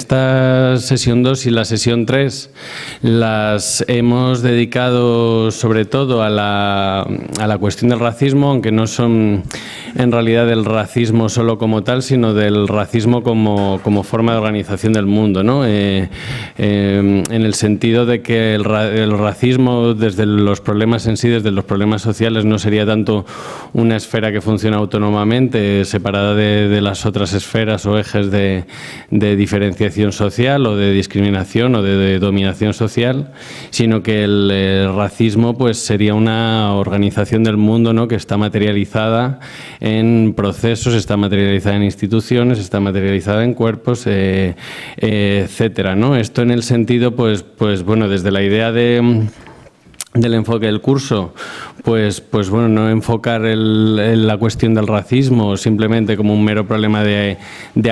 esta sesión 2 y la sesión 3 las hemos dedicado sobre todo a la cuestión del racismo, aunque no son en realidad del racismo solo como tal, sino del racismo como forma de organización del mundo, ¿no? En el sentido de que el racismo desde los problemas en sí, desde los problemas sociales, no sería tanto una esfera que funciona autónomamente, separada de las otras esferas o ejes de diferenciación social o de discriminación o de dominación social, sino que el racismo pues sería una organización del mundo, ¿no?, que está materializada en procesos, está materializada en instituciones, está materializada en cuerpos, etcétera, ¿no? Esto en el sentido, pues bueno, desde la idea del enfoque del curso, pues bueno, no enfocar la cuestión del racismo simplemente como un mero problema de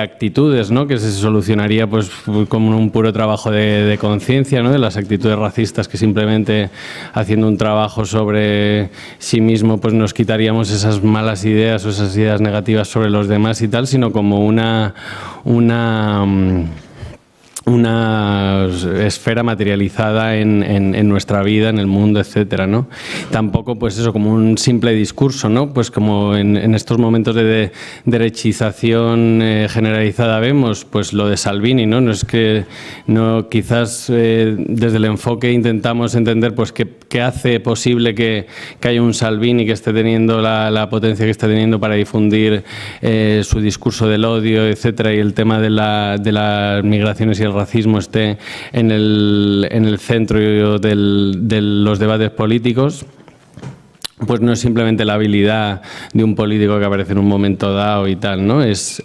actitudes, ¿no?, que se solucionaría pues como un puro trabajo de conciencia, ¿no?, de las actitudes racistas, que simplemente haciendo un trabajo sobre sí mismo pues nos quitaríamos esas malas ideas o esas ideas negativas sobre los demás y tal, sino como una esfera materializada en nuestra vida, en el mundo, etcétera, ¿no? Tampoco, pues eso, como un simple discurso, ¿no? Pues como en estos momentos de derechización generalizada vemos, pues lo de Salvini, ¿no? No es que, no, quizás desde el enfoque intentamos entender, pues qué hace posible que haya un Salvini que esté teniendo la potencia que está teniendo para difundir su discurso del odio, etcétera, y el tema de las migraciones y el racismo esté en el centro de los debates políticos. Pues no es simplemente la habilidad de un político que aparece en un momento dado y tal, ¿no? Es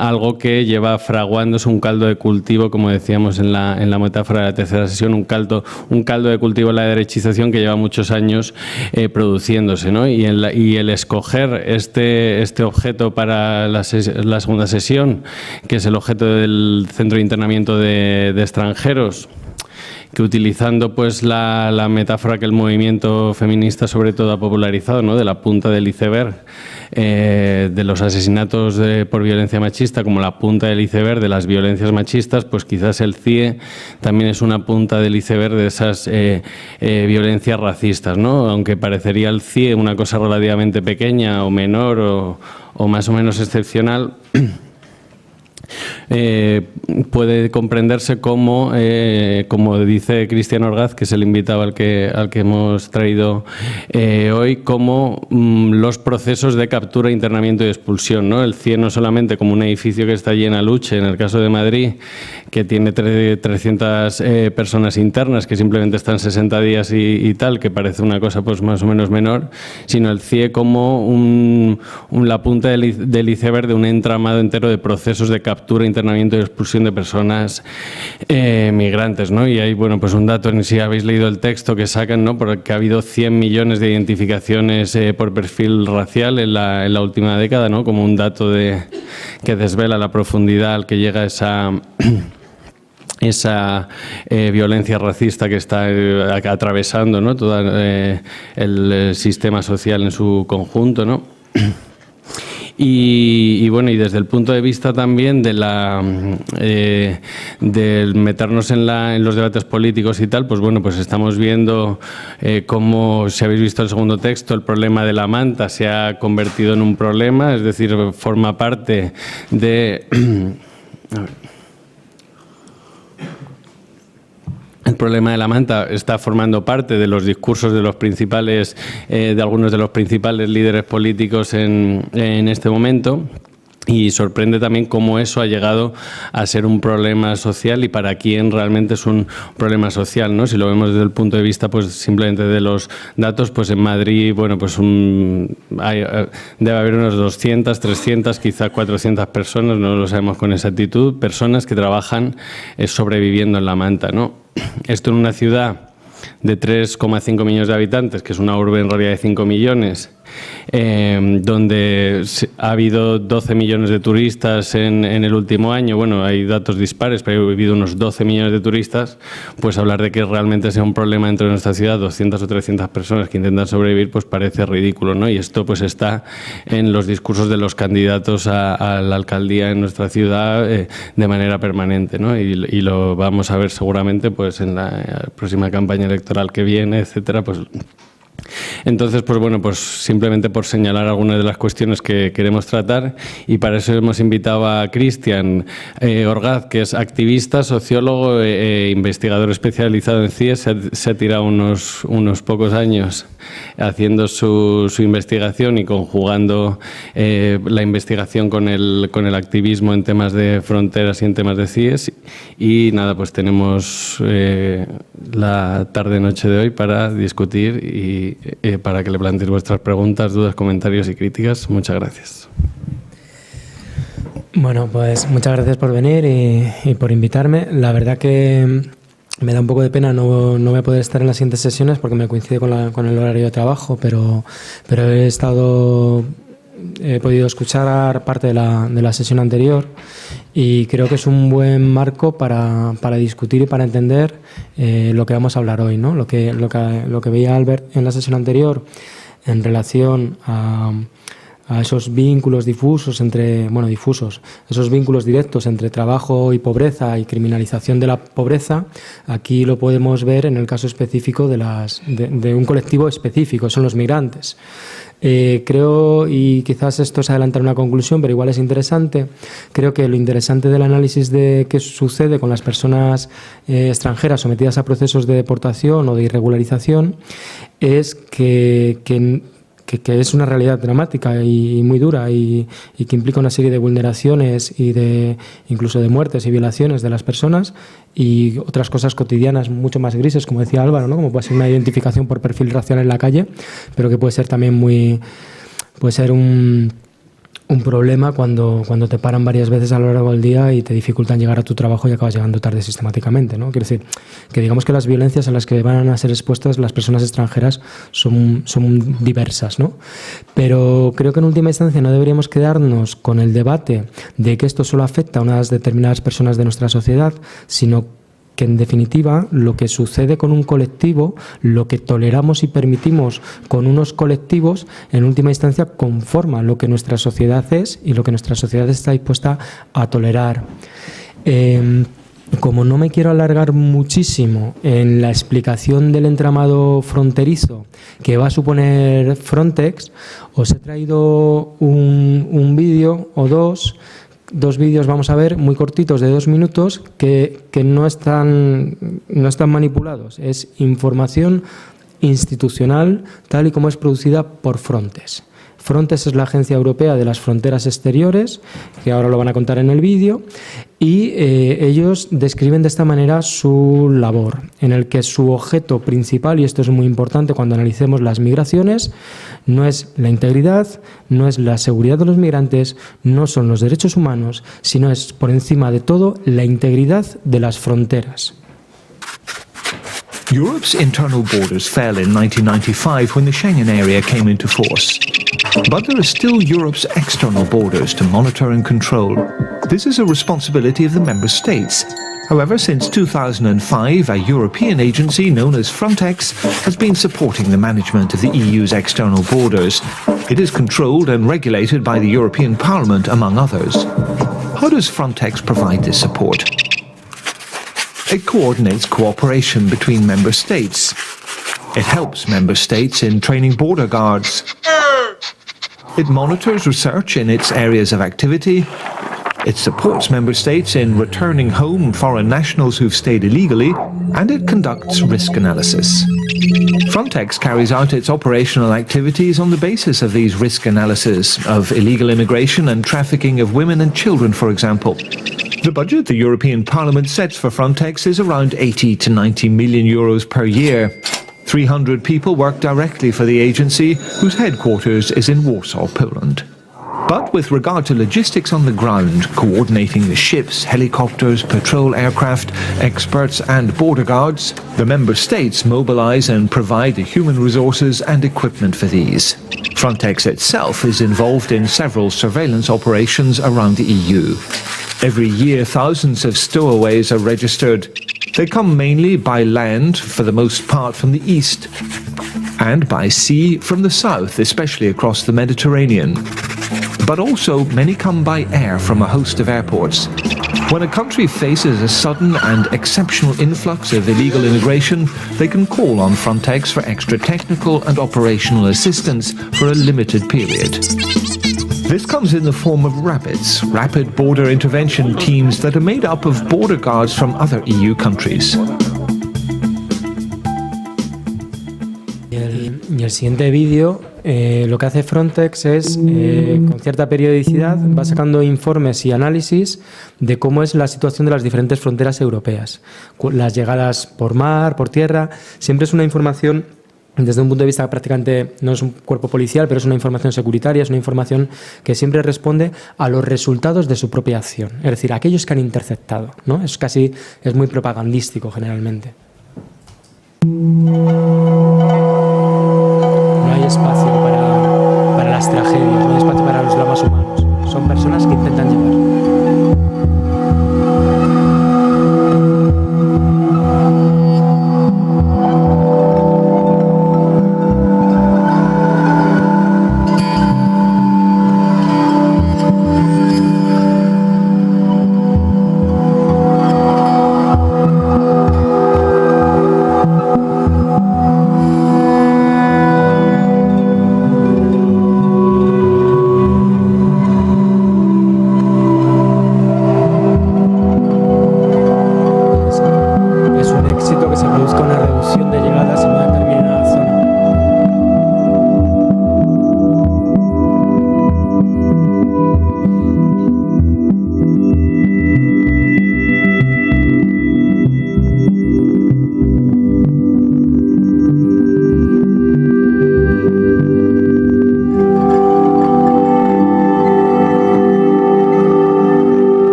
algo que lleva fraguándose un caldo de cultivo, como decíamos en la metáfora de la tercera sesión, un caldo de cultivo en la derechización que lleva muchos años produciéndose, ¿no? Y el escoger este objeto para la segunda sesión, que es el objeto del Centro de Internamiento de Extranjeros, que utilizando pues la metáfora que el movimiento feminista sobre todo ha popularizado, ¿no?, de la punta del iceberg, de los asesinatos por violencia machista como la punta del iceberg de las violencias machistas, pues quizás el CIE también es una punta del iceberg de esas violencias racistas, ¿no? Aunque parecería el CIE una cosa relativamente pequeña o menor o más o menos excepcional, puede comprenderse como dice Cristian Orgaz, que es el invitado al que hemos traído hoy, como los procesos de captura, internamiento y expulsión, ¿no? El CIE no solamente como un edificio que está allí en Aluche, en el caso de Madrid, que tiene 300 personas internas que simplemente están 60 días y tal, que parece una cosa pues más o menos menor, sino el CIE como la punta del iceberg de un entramado entero de procesos de captura, internamiento y expulsión de personas migrantes, ¿no? Y hay, bueno, pues un dato, si habéis leído el texto que sacan, ¿no?, porque ha habido 100 millones de identificaciones por perfil racial en la última década, ¿no?, como un dato que desvela la profundidad al que llega esa violencia racista que está atravesando, ¿no?, todo el sistema social en su conjunto, ¿no? Y bueno, y desde el punto de vista también del meternos en los debates políticos y tal, pues bueno, pues estamos viendo cómo, si habéis visto el segundo texto, el problema de la manta se ha convertido en un problema, es decir, forma parte de... A ver. El problema de la manta está formando parte de los discursos de algunos de los principales líderes políticos en este momento. Y sorprende también cómo eso ha llegado a ser un problema social y para quién realmente es un problema social, ¿no? Si lo vemos desde el punto de vista, pues simplemente de los datos, pues en Madrid, bueno, pues debe haber unos 200, 300, quizás 400 personas, no lo sabemos con exactitud, personas que trabajan sobreviviendo en la manta, ¿no? Esto en una ciudad de 3,5 millones de habitantes, que es una urbe en realidad de 5 millones, donde ha habido 12 millones de turistas en el último año, bueno, hay datos dispares, pero ha habido unos 12 millones de turistas, pues hablar de que realmente sea un problema dentro de nuestra ciudad, 200 o 300 personas que intentan sobrevivir, pues parece ridículo, ¿no? Y esto pues está en los discursos de los candidatos a la alcaldía en nuestra ciudad de manera permanente, ¿no? Y lo vamos a ver seguramente pues en la próxima campaña electoral que viene, etcétera, pues. Entonces, pues bueno, pues simplemente por señalar algunas de las cuestiones que queremos tratar, y para eso hemos invitado a Cristian Orgaz, que es activista, sociólogo e investigador especializado en CIES. Se ha tirado unos pocos años haciendo su investigación y conjugando la investigación con el activismo en temas de fronteras y en temas de CIES. Y nada, pues tenemos la tarde-noche de hoy para discutir y para que le planteéis vuestras preguntas, dudas, comentarios y críticas. Muchas gracias. Bueno, pues muchas gracias por venir y por invitarme. La verdad que me da un poco de pena, no voy a poder estar en las siguientes sesiones porque me coincide con el horario de trabajo, pero he podido escuchar parte de la sesión anterior y creo que es un buen marco para discutir y para entender lo que vamos a hablar hoy, ¿no? Lo que veía Albert en la sesión anterior en relación a esos vínculos difusos esos vínculos directos entre trabajo y pobreza y criminalización de la pobreza. Aquí lo podemos ver en el caso específico de un colectivo específico, son los migrantes. Creo, y quizás esto es adelantar una conclusión, pero igual es interesante, creo que lo interesante del análisis de qué sucede con las personas extranjeras sometidas a procesos de deportación o de irregularización es que es una realidad dramática y muy dura y que implica una serie de vulneraciones y incluso de muertes y violaciones de las personas y otras cosas cotidianas mucho más grises, como decía Álvaro, ¿no? Como puede ser una identificación por perfil racial en la calle, pero que puede ser también un problema cuando te paran varias veces a lo largo del día y te dificultan llegar a tu trabajo y acabas llegando tarde sistemáticamente, ¿no? Quiero decir, que digamos que las violencias a las que van a ser expuestas las personas extranjeras son diversas, ¿no? Pero creo que en última instancia no deberíamos quedarnos con el debate de que esto solo afecta a unas determinadas personas de nuestra sociedad, sino que en definitiva lo que sucede con un colectivo, lo que toleramos y permitimos con unos colectivos, en última instancia conforma lo que nuestra sociedad es y lo que nuestra sociedad está dispuesta a tolerar. Como no me quiero alargar muchísimo en la explicación del entramado fronterizo que va a suponer Frontex, os he traído un vídeo o dos vídeos, vamos a ver, muy cortitos de 2 minutos que no están manipulados. Es información institucional tal y como es producida por Frontex. Frontex es la Agencia Europea de las Fronteras Exteriores, que ahora lo van a contar en el vídeo, y ellos describen de esta manera su labor, en el que su objeto principal, y esto es muy importante cuando analicemos las migraciones, no es la integridad, no es la seguridad de los migrantes, no son los derechos humanos, sino es, por encima de todo, la integridad de las fronteras. Europe's internal borders fell in 1995 when the Schengen area came into force. But there are still Europe's external borders to monitor and control. This is a responsibility of the member states. However, since 2005, a European agency known as Frontex has been supporting the management of the EU's external borders. It is controlled and regulated by the European Parliament, among others. How does Frontex provide this support? It coordinates cooperation between member states. It helps member states in training border guards. It monitors research in its areas of activity. It supports member states in returning home foreign nationals who've stayed illegally, and it conducts risk analysis. Frontex carries out its operational activities on the basis of these risk analysis of illegal immigration and trafficking of women and children, for example. The budget the European Parliament sets for Frontex is around 80 to 90 million euros per year. 300 people work directly for the agency, whose headquarters is in Warsaw, Poland. But with regard to logistics on the ground, coordinating the ships, helicopters, patrol aircraft, experts and border guards, the member states mobilize and provide the human resources and equipment for these. Frontex itself is involved in several surveillance operations around the EU. Every year, thousands of stowaways are registered. They come mainly by land, for the most part from the east, and by sea from the south, especially across the Mediterranean. But also, many come by air from a host of airports. When a country faces a sudden and exceptional influx of illegal immigration, they can call on Frontex for extra technical and operational assistance for a limited period. This comes in the form of RAPIDs, Rapid Border Intervention Teams, that are made up of border guards from other EU countries. Y el siguiente vídeo, lo que hace Frontex es, con cierta periodicidad, va sacando informes y análisis de cómo es la situación de las diferentes fronteras europeas. Las llegadas por mar, por tierra, siempre es una información desde un punto de vista prácticamente, no es un cuerpo policial, pero es una información securitaria, es una información que siempre responde a los resultados de su propia acción, es decir, a aquellos que han interceptado, ¿no? Es muy propagandístico generalmente. No hay espacio para las tragedias, no hay espacio para los dramas humanos. Son personas que intentan llegar.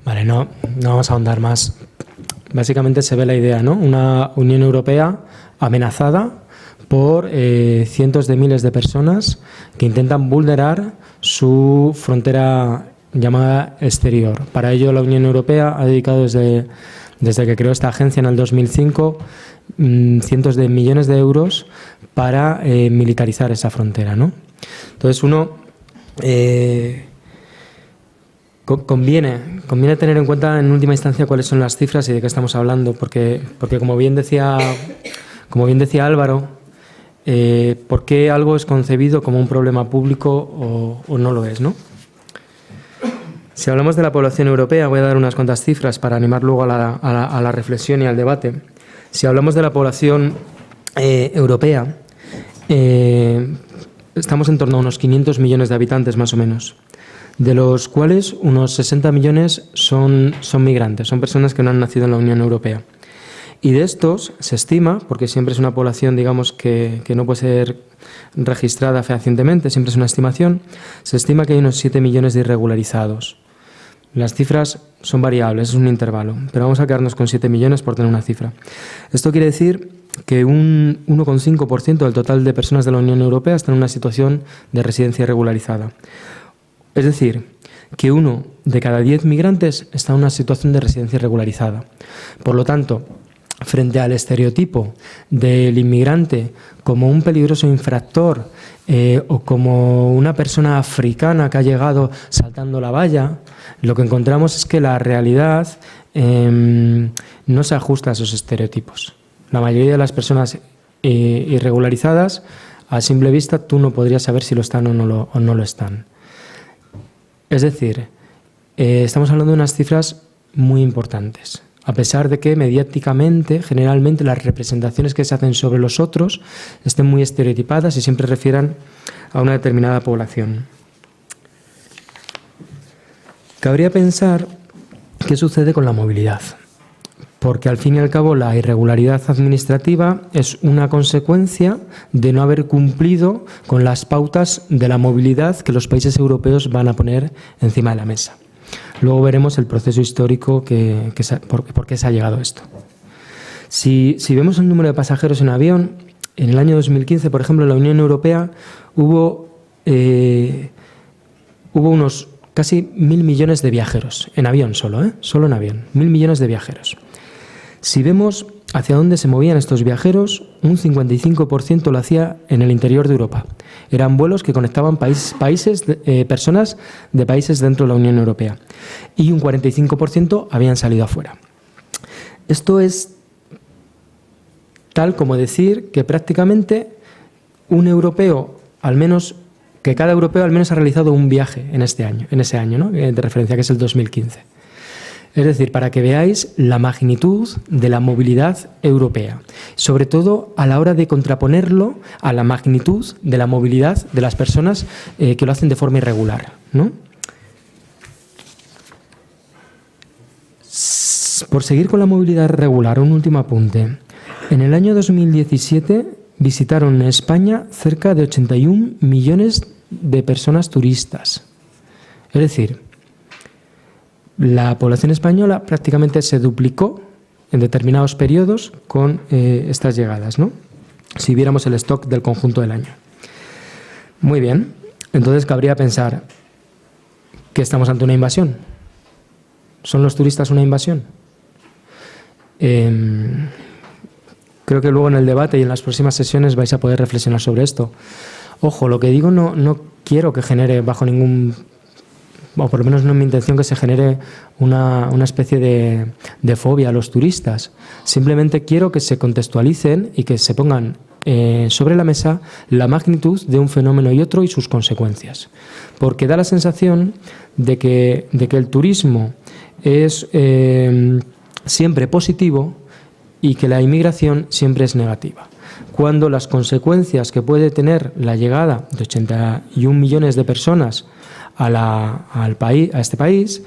Vale, no vamos a ahondar más. Básicamente se ve la idea, ¿no? Una Unión Europea amenazada por cientos de miles de personas que intentan vulnerar su frontera llamada exterior. Para ello, la Unión Europea ha dedicado desde que creó esta agencia en el 2005 cientos de millones de euros para militarizar esa frontera, ¿no? Entonces, conviene tener en cuenta en última instancia cuáles son las cifras y de qué estamos hablando, porque como bien decía Álvaro, ¿por qué algo es concebido como un problema público o no lo es, ¿no? Si hablamos de la población europea, voy a dar unas cuantas cifras para animar luego a la reflexión y al debate. Si hablamos de la población europea, estamos en torno a unos 500 millones de habitantes más o menos, de los cuales unos 60 millones son migrantes, son personas que no han nacido en la Unión Europea. Y de estos se estima, porque siempre es una población, digamos, que no puede ser registrada fehacientemente, siempre es una estimación, se estima que hay unos 7 millones de irregularizados. Las cifras son variables, es un intervalo, pero vamos a quedarnos con 7 millones por tener una cifra. Esto quiere decir que un 1,5% del total de personas de la Unión Europea está en una situación de residencia irregularizada. Es decir, que 1 de cada 10 migrantes está en una situación de residencia irregularizada. Por lo tanto, frente al estereotipo del inmigrante como un peligroso infractor o como una persona africana que ha llegado saltando la valla, lo que encontramos es que la realidad no se ajusta a esos estereotipos. La mayoría de las personas irregularizadas, a simple vista, tú no podrías saber si lo están o no lo están. Es decir, estamos hablando de unas cifras muy importantes, a pesar de que mediáticamente, generalmente, las representaciones que se hacen sobre los otros estén muy estereotipadas y siempre refieran a una determinada población. Cabría pensar qué sucede con la movilidad, porque al fin y al cabo la irregularidad administrativa es una consecuencia de no haber cumplido con las pautas de la movilidad que los países europeos van a poner encima de la mesa. Luego veremos el proceso histórico por qué se ha llegado a esto. Si vemos el número de pasajeros en avión, en el año 2015, por ejemplo, en la Unión Europea hubo unos casi 1.000 millones de viajeros, en avión solo en avión, 1.000 millones de viajeros. Si vemos hacia dónde se movían estos viajeros, un 55% lo hacía en el interior de Europa. Eran vuelos que conectaban personas de países dentro de la Unión Europea. Y un 45% habían salido afuera. Esto es tal como decir que prácticamente cada europeo al menos ha realizado un viaje en ese año, ¿no? De referencia, que es el 2015. Es decir, para que veáis la magnitud de la movilidad europea, sobre todo a la hora de contraponerlo a la magnitud de la movilidad de las personas que lo hacen de forma irregular, ¿no? Por seguir con la movilidad regular, un último apunte. En el año 2017 visitaron España cerca de 81 millones de personas turistas. Es decir, la población española prácticamente se duplicó en determinados periodos con estas llegadas, ¿no? Si viéramos el stock del conjunto del año. Muy bien, entonces cabría pensar que estamos ante una invasión. ¿Son los turistas una invasión? Creo que luego en el debate y en las próximas sesiones vais a poder reflexionar sobre esto. Ojo, lo que digo no quiero que genere bajo ningún... o por lo menos no es mi intención que se genere una especie de fobia a los turistas. Simplemente quiero que se contextualicen y que se pongan sobre la mesa la magnitud de un fenómeno y otro y sus consecuencias. Porque da la sensación de que el turismo es siempre positivo y que la inmigración siempre es negativa, cuando las consecuencias que puede tener la llegada de 81 millones de personas a este país,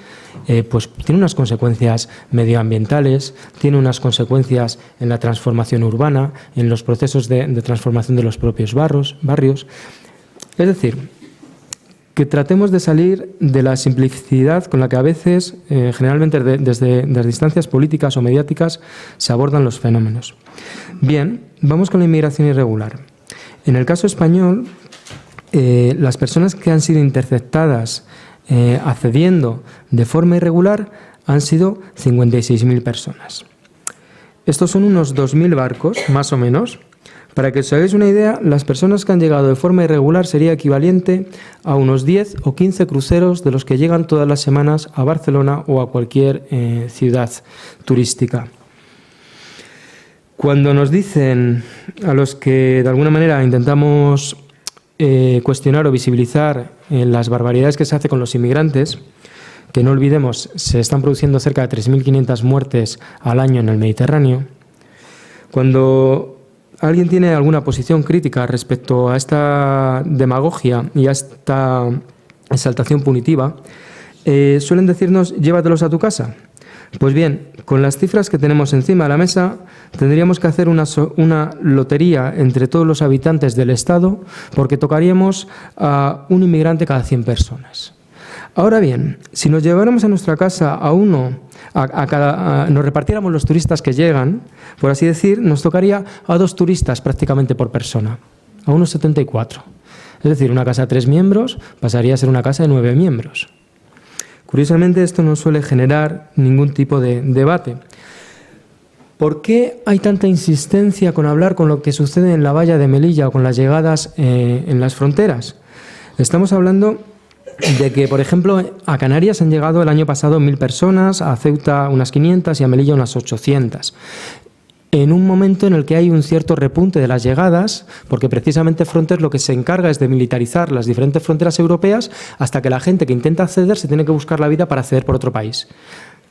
pues tiene unas consecuencias medioambientales, tiene unas consecuencias en la transformación urbana, en los procesos de transformación de los propios barrios. Es decir, que tratemos de salir de la simplicidad con la que a veces, generalmente desde distancias políticas o mediáticas, se abordan los fenómenos. Bien, vamos con la inmigración irregular. En el caso español, las personas que han sido interceptadas accediendo de forma irregular han sido 56.000 personas. Estos son unos 2.000 barcos, más o menos. Para que os hagáis una idea, las personas que han llegado de forma irregular sería equivalente a unos 10 o 15 cruceros de los que llegan todas las semanas a Barcelona o a cualquier ciudad turística. Cuando nos dicen a los que de alguna manera intentamos cuestionar o visibilizar las barbaridades que se hace con los inmigrantes, que no olvidemos, se están produciendo cerca de 3.500 muertes al año en el Mediterráneo, cuando alguien tiene alguna posición crítica respecto a esta demagogia y a esta exaltación punitiva, suelen decirnos, llévatelos a tu casa. Pues bien, con las cifras que tenemos encima de la mesa, tendríamos que hacer una lotería entre todos los habitantes del Estado, porque tocaríamos a un inmigrante cada 100 personas. Ahora bien, si nos lleváramos a nuestra casa nos repartiéramos los turistas que llegan, por así decir, nos tocaría a 2 turistas prácticamente por persona, a unos 74. Es decir, una casa de 3 miembros pasaría a ser una casa de 9 miembros. Curiosamente, esto no suele generar ningún tipo de debate. ¿Por qué hay tanta insistencia con hablar con lo que sucede en la valla de Melilla o con las llegadas en las fronteras? Estamos hablando de que, por ejemplo, a Canarias han llegado el año pasado 1.000 personas, a Ceuta unas 500 y a Melilla unas 800. en un momento en el que hay un cierto repunte de las llegadas, porque precisamente Frontex lo que se encarga es de militarizar las diferentes fronteras europeas hasta que la gente que intenta acceder se tiene que buscar la vida para acceder por otro país.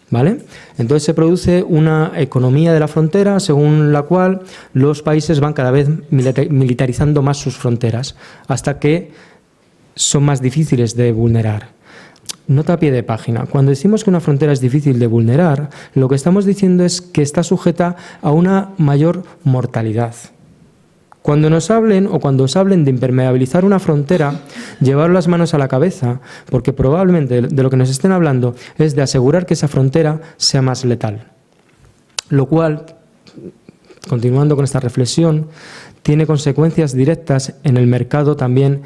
¿Vale? Entonces se produce una economía de la frontera según la cual los países van cada vez militarizando más sus fronteras hasta que son más difíciles de vulnerar. Nota a pie de página. Cuando decimos que una frontera es difícil de vulnerar, lo que estamos diciendo es que está sujeta a una mayor mortalidad. Cuando nos hablen o cuando os hablen de impermeabilizar una frontera, llevar las manos a la cabeza, porque probablemente de lo que nos estén hablando es de asegurar que esa frontera sea más letal. Lo cual, continuando con esta reflexión, tiene consecuencias directas en el mercado también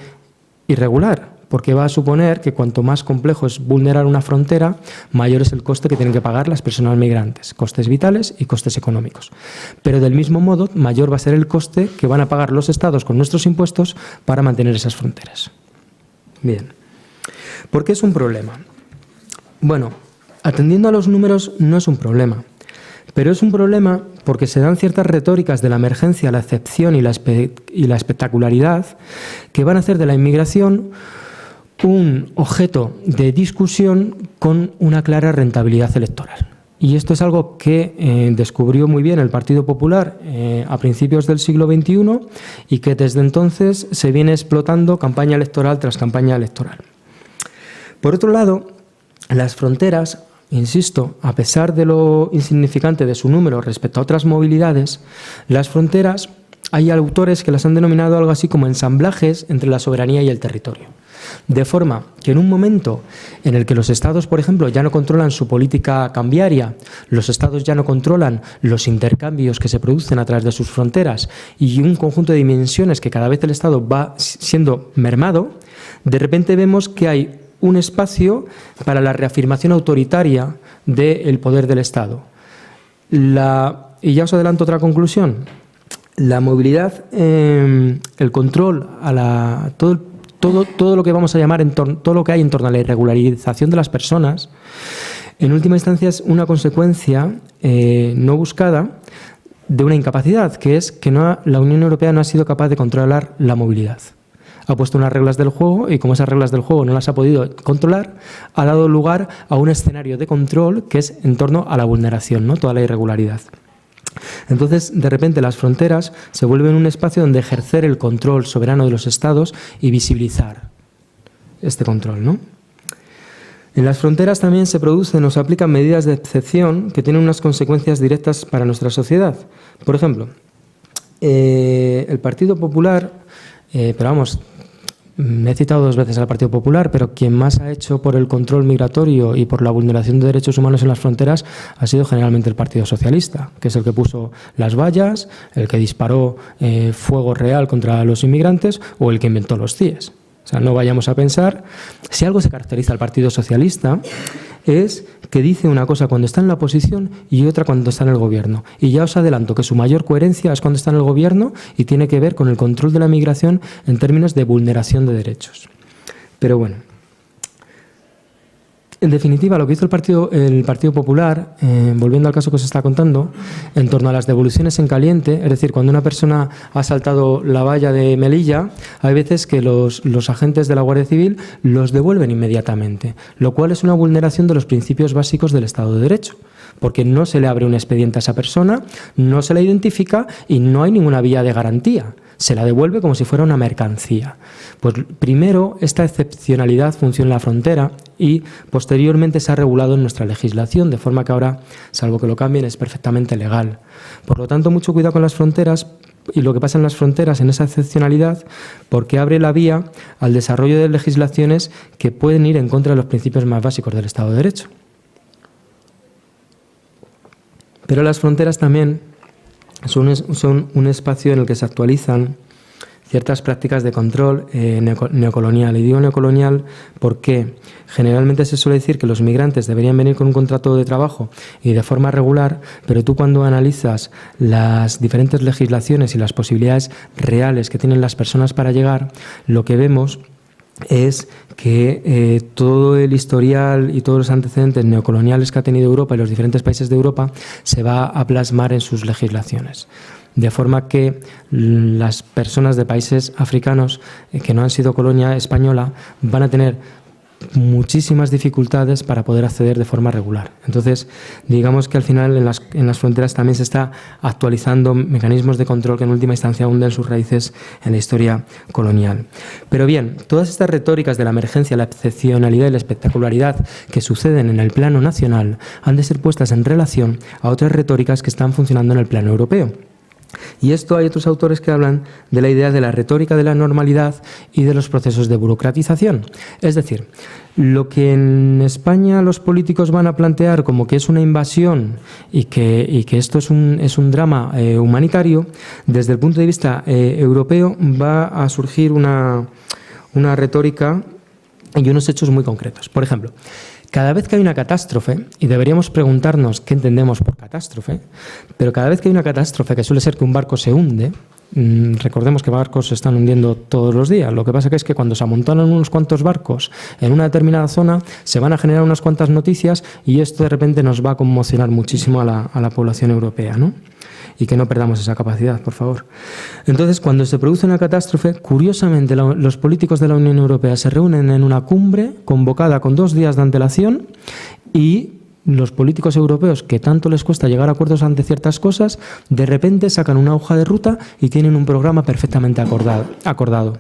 irregular, porque va a suponer que cuanto más complejo es vulnerar una frontera, mayor es el coste que tienen que pagar las personas migrantes, costes vitales y costes económicos. Pero del mismo modo, mayor va a ser el coste que van a pagar los estados con nuestros impuestos para mantener esas fronteras. Bien. ¿Por qué es un problema? Bueno, atendiendo a los números no es un problema, pero es un problema porque se dan ciertas retóricas de la emergencia, la excepción y la espectacularidad que van a hacer de la inmigración un objeto de discusión con una clara rentabilidad electoral. Y esto es algo que descubrió muy bien el Partido Popular a principios del siglo XXI y que desde entonces se viene explotando campaña electoral tras campaña electoral. Por otro lado, las fronteras, insisto, a pesar de lo insignificante de su número respecto a otras movilidades, las fronteras, hay autores que las han denominado algo así como ensamblajes entre la soberanía y el territorio. De forma que en un momento en el que los estados, por ejemplo, ya no controlan su política cambiaria, los estados ya no controlan los intercambios que se producen a través de sus fronteras y un conjunto de dimensiones que cada vez el estado va siendo mermado, de repente vemos que hay un espacio para la reafirmación autoritaria del poder del estado. Y ya os adelanto otra conclusión. La movilidad, el control a todo lo que vamos a llamar todo lo que hay en torno a la irregularización de las personas, en última instancia es una consecuencia no buscada de una incapacidad, que es que la Unión Europea no ha sido capaz de controlar la movilidad. Ha puesto unas reglas del juego y como esas reglas del juego no las ha podido controlar, ha dado lugar a un escenario de control que es en torno a la vulneración, ¿no? Toda la irregularidad. Entonces, de repente, las fronteras se vuelven un espacio donde ejercer el control soberano de los estados y visibilizar este control, ¿no? En las fronteras también se producen o se aplican medidas de excepción que tienen unas consecuencias directas para nuestra sociedad. Por ejemplo, el Partido Popular, pero vamos, me he citado 2 veces al Partido Popular, pero quien más ha hecho por el control migratorio y por la vulneración de derechos humanos en las fronteras ha sido generalmente el Partido Socialista, que es el que puso las vallas, el que disparó fuego real contra los inmigrantes o el que inventó los CIES. O sea, no vayamos a pensar, si algo se caracteriza al Partido Socialista es que dice una cosa cuando está en la oposición y otra cuando está en el gobierno. Y ya os adelanto que su mayor coherencia es cuando está en el gobierno y tiene que ver con el control de la migración en términos de vulneración de derechos. Pero bueno, en definitiva, lo que hizo el Partido Popular, volviendo al caso que os está contando, en torno a las devoluciones en caliente, es decir, cuando una persona ha saltado la valla de Melilla, hay veces que los agentes de la Guardia Civil los devuelven inmediatamente, lo cual es una vulneración de los principios básicos del Estado de Derecho, porque no se le abre un expediente a esa persona, no se la identifica y no hay ninguna vía de garantía. Se la devuelve como si fuera una mercancía. Pues primero, esta excepcionalidad funciona en la frontera y posteriormente se ha regulado en nuestra legislación, de forma que ahora, salvo que lo cambien, es perfectamente legal. Por lo tanto, mucho cuidado con las fronteras y lo que pasa en las fronteras, en esa excepcionalidad, porque abre la vía al desarrollo de legislaciones que pueden ir en contra de los principios más básicos del Estado de Derecho. Pero las fronteras también son un espacio en el que se actualizan ciertas prácticas de control neocolonial. Y digo neocolonial porque generalmente se suele decir que los migrantes deberían venir con un contrato de trabajo y de forma regular, pero tú cuando analizas las diferentes legislaciones y las posibilidades reales que tienen las personas para llegar, lo que vemos es que todo el historial y todos los antecedentes neocoloniales que ha tenido Europa y los diferentes países de Europa se va a plasmar en sus legislaciones. De forma que las personas de países africanos que no han sido colonia española van a tener muchísimas dificultades para poder acceder de forma regular. Entonces, digamos que al final en las fronteras también se está actualizando mecanismos de control que en última instancia hunden sus raíces en la historia colonial. Pero bien, todas estas retóricas de la emergencia, la excepcionalidad y la espectacularidad que suceden en el plano nacional han de ser puestas en relación a otras retóricas que están funcionando en el plano europeo. Y esto hay otros autores que hablan de la idea de la retórica de la normalidad y de los procesos de burocratización. Es decir, lo que en España los políticos van a plantear como que es una invasión y que esto es un drama humanitario, desde el punto de vista europeo va a surgir una retórica y unos hechos muy concretos. Por ejemplo, cada vez que hay una catástrofe, y deberíamos preguntarnos qué entendemos por catástrofe, pero cada vez que hay una catástrofe, que suele ser que un barco se hunde, recordemos que barcos se están hundiendo todos los días, lo que pasa que es que cuando se amontonan unos cuantos barcos en una determinada zona, se van a generar unas cuantas noticias y esto de repente nos va a conmocionar muchísimo a la población europea, ¿no? Y que no perdamos esa capacidad, por favor. Entonces, cuando se produce una catástrofe, curiosamente los políticos de la Unión Europea se reúnen en una cumbre convocada con 2 días de antelación y los políticos europeos, que tanto les cuesta llegar a acuerdos ante ciertas cosas, de repente sacan una hoja de ruta y tienen un programa perfectamente acordado.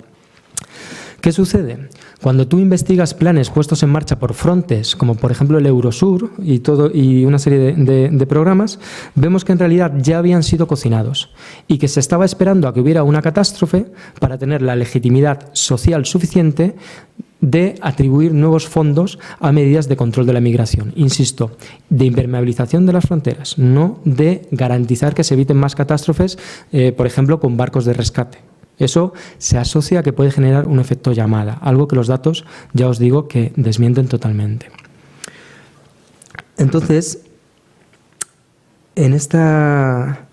¿Qué sucede? Cuando tú investigas planes puestos en marcha por frontes, como por ejemplo el Eurosur y una serie de programas, vemos que en realidad ya habían sido cocinados y que se estaba esperando a que hubiera una catástrofe para tener la legitimidad social suficiente de atribuir nuevos fondos a medidas de control de la migración. Insisto, de impermeabilización de las fronteras, no de garantizar que se eviten más catástrofes, por ejemplo, con barcos de rescate. Eso se asocia a que puede generar un efecto llamada, algo que los datos, ya os digo, que desmienten totalmente. Entonces, en esta...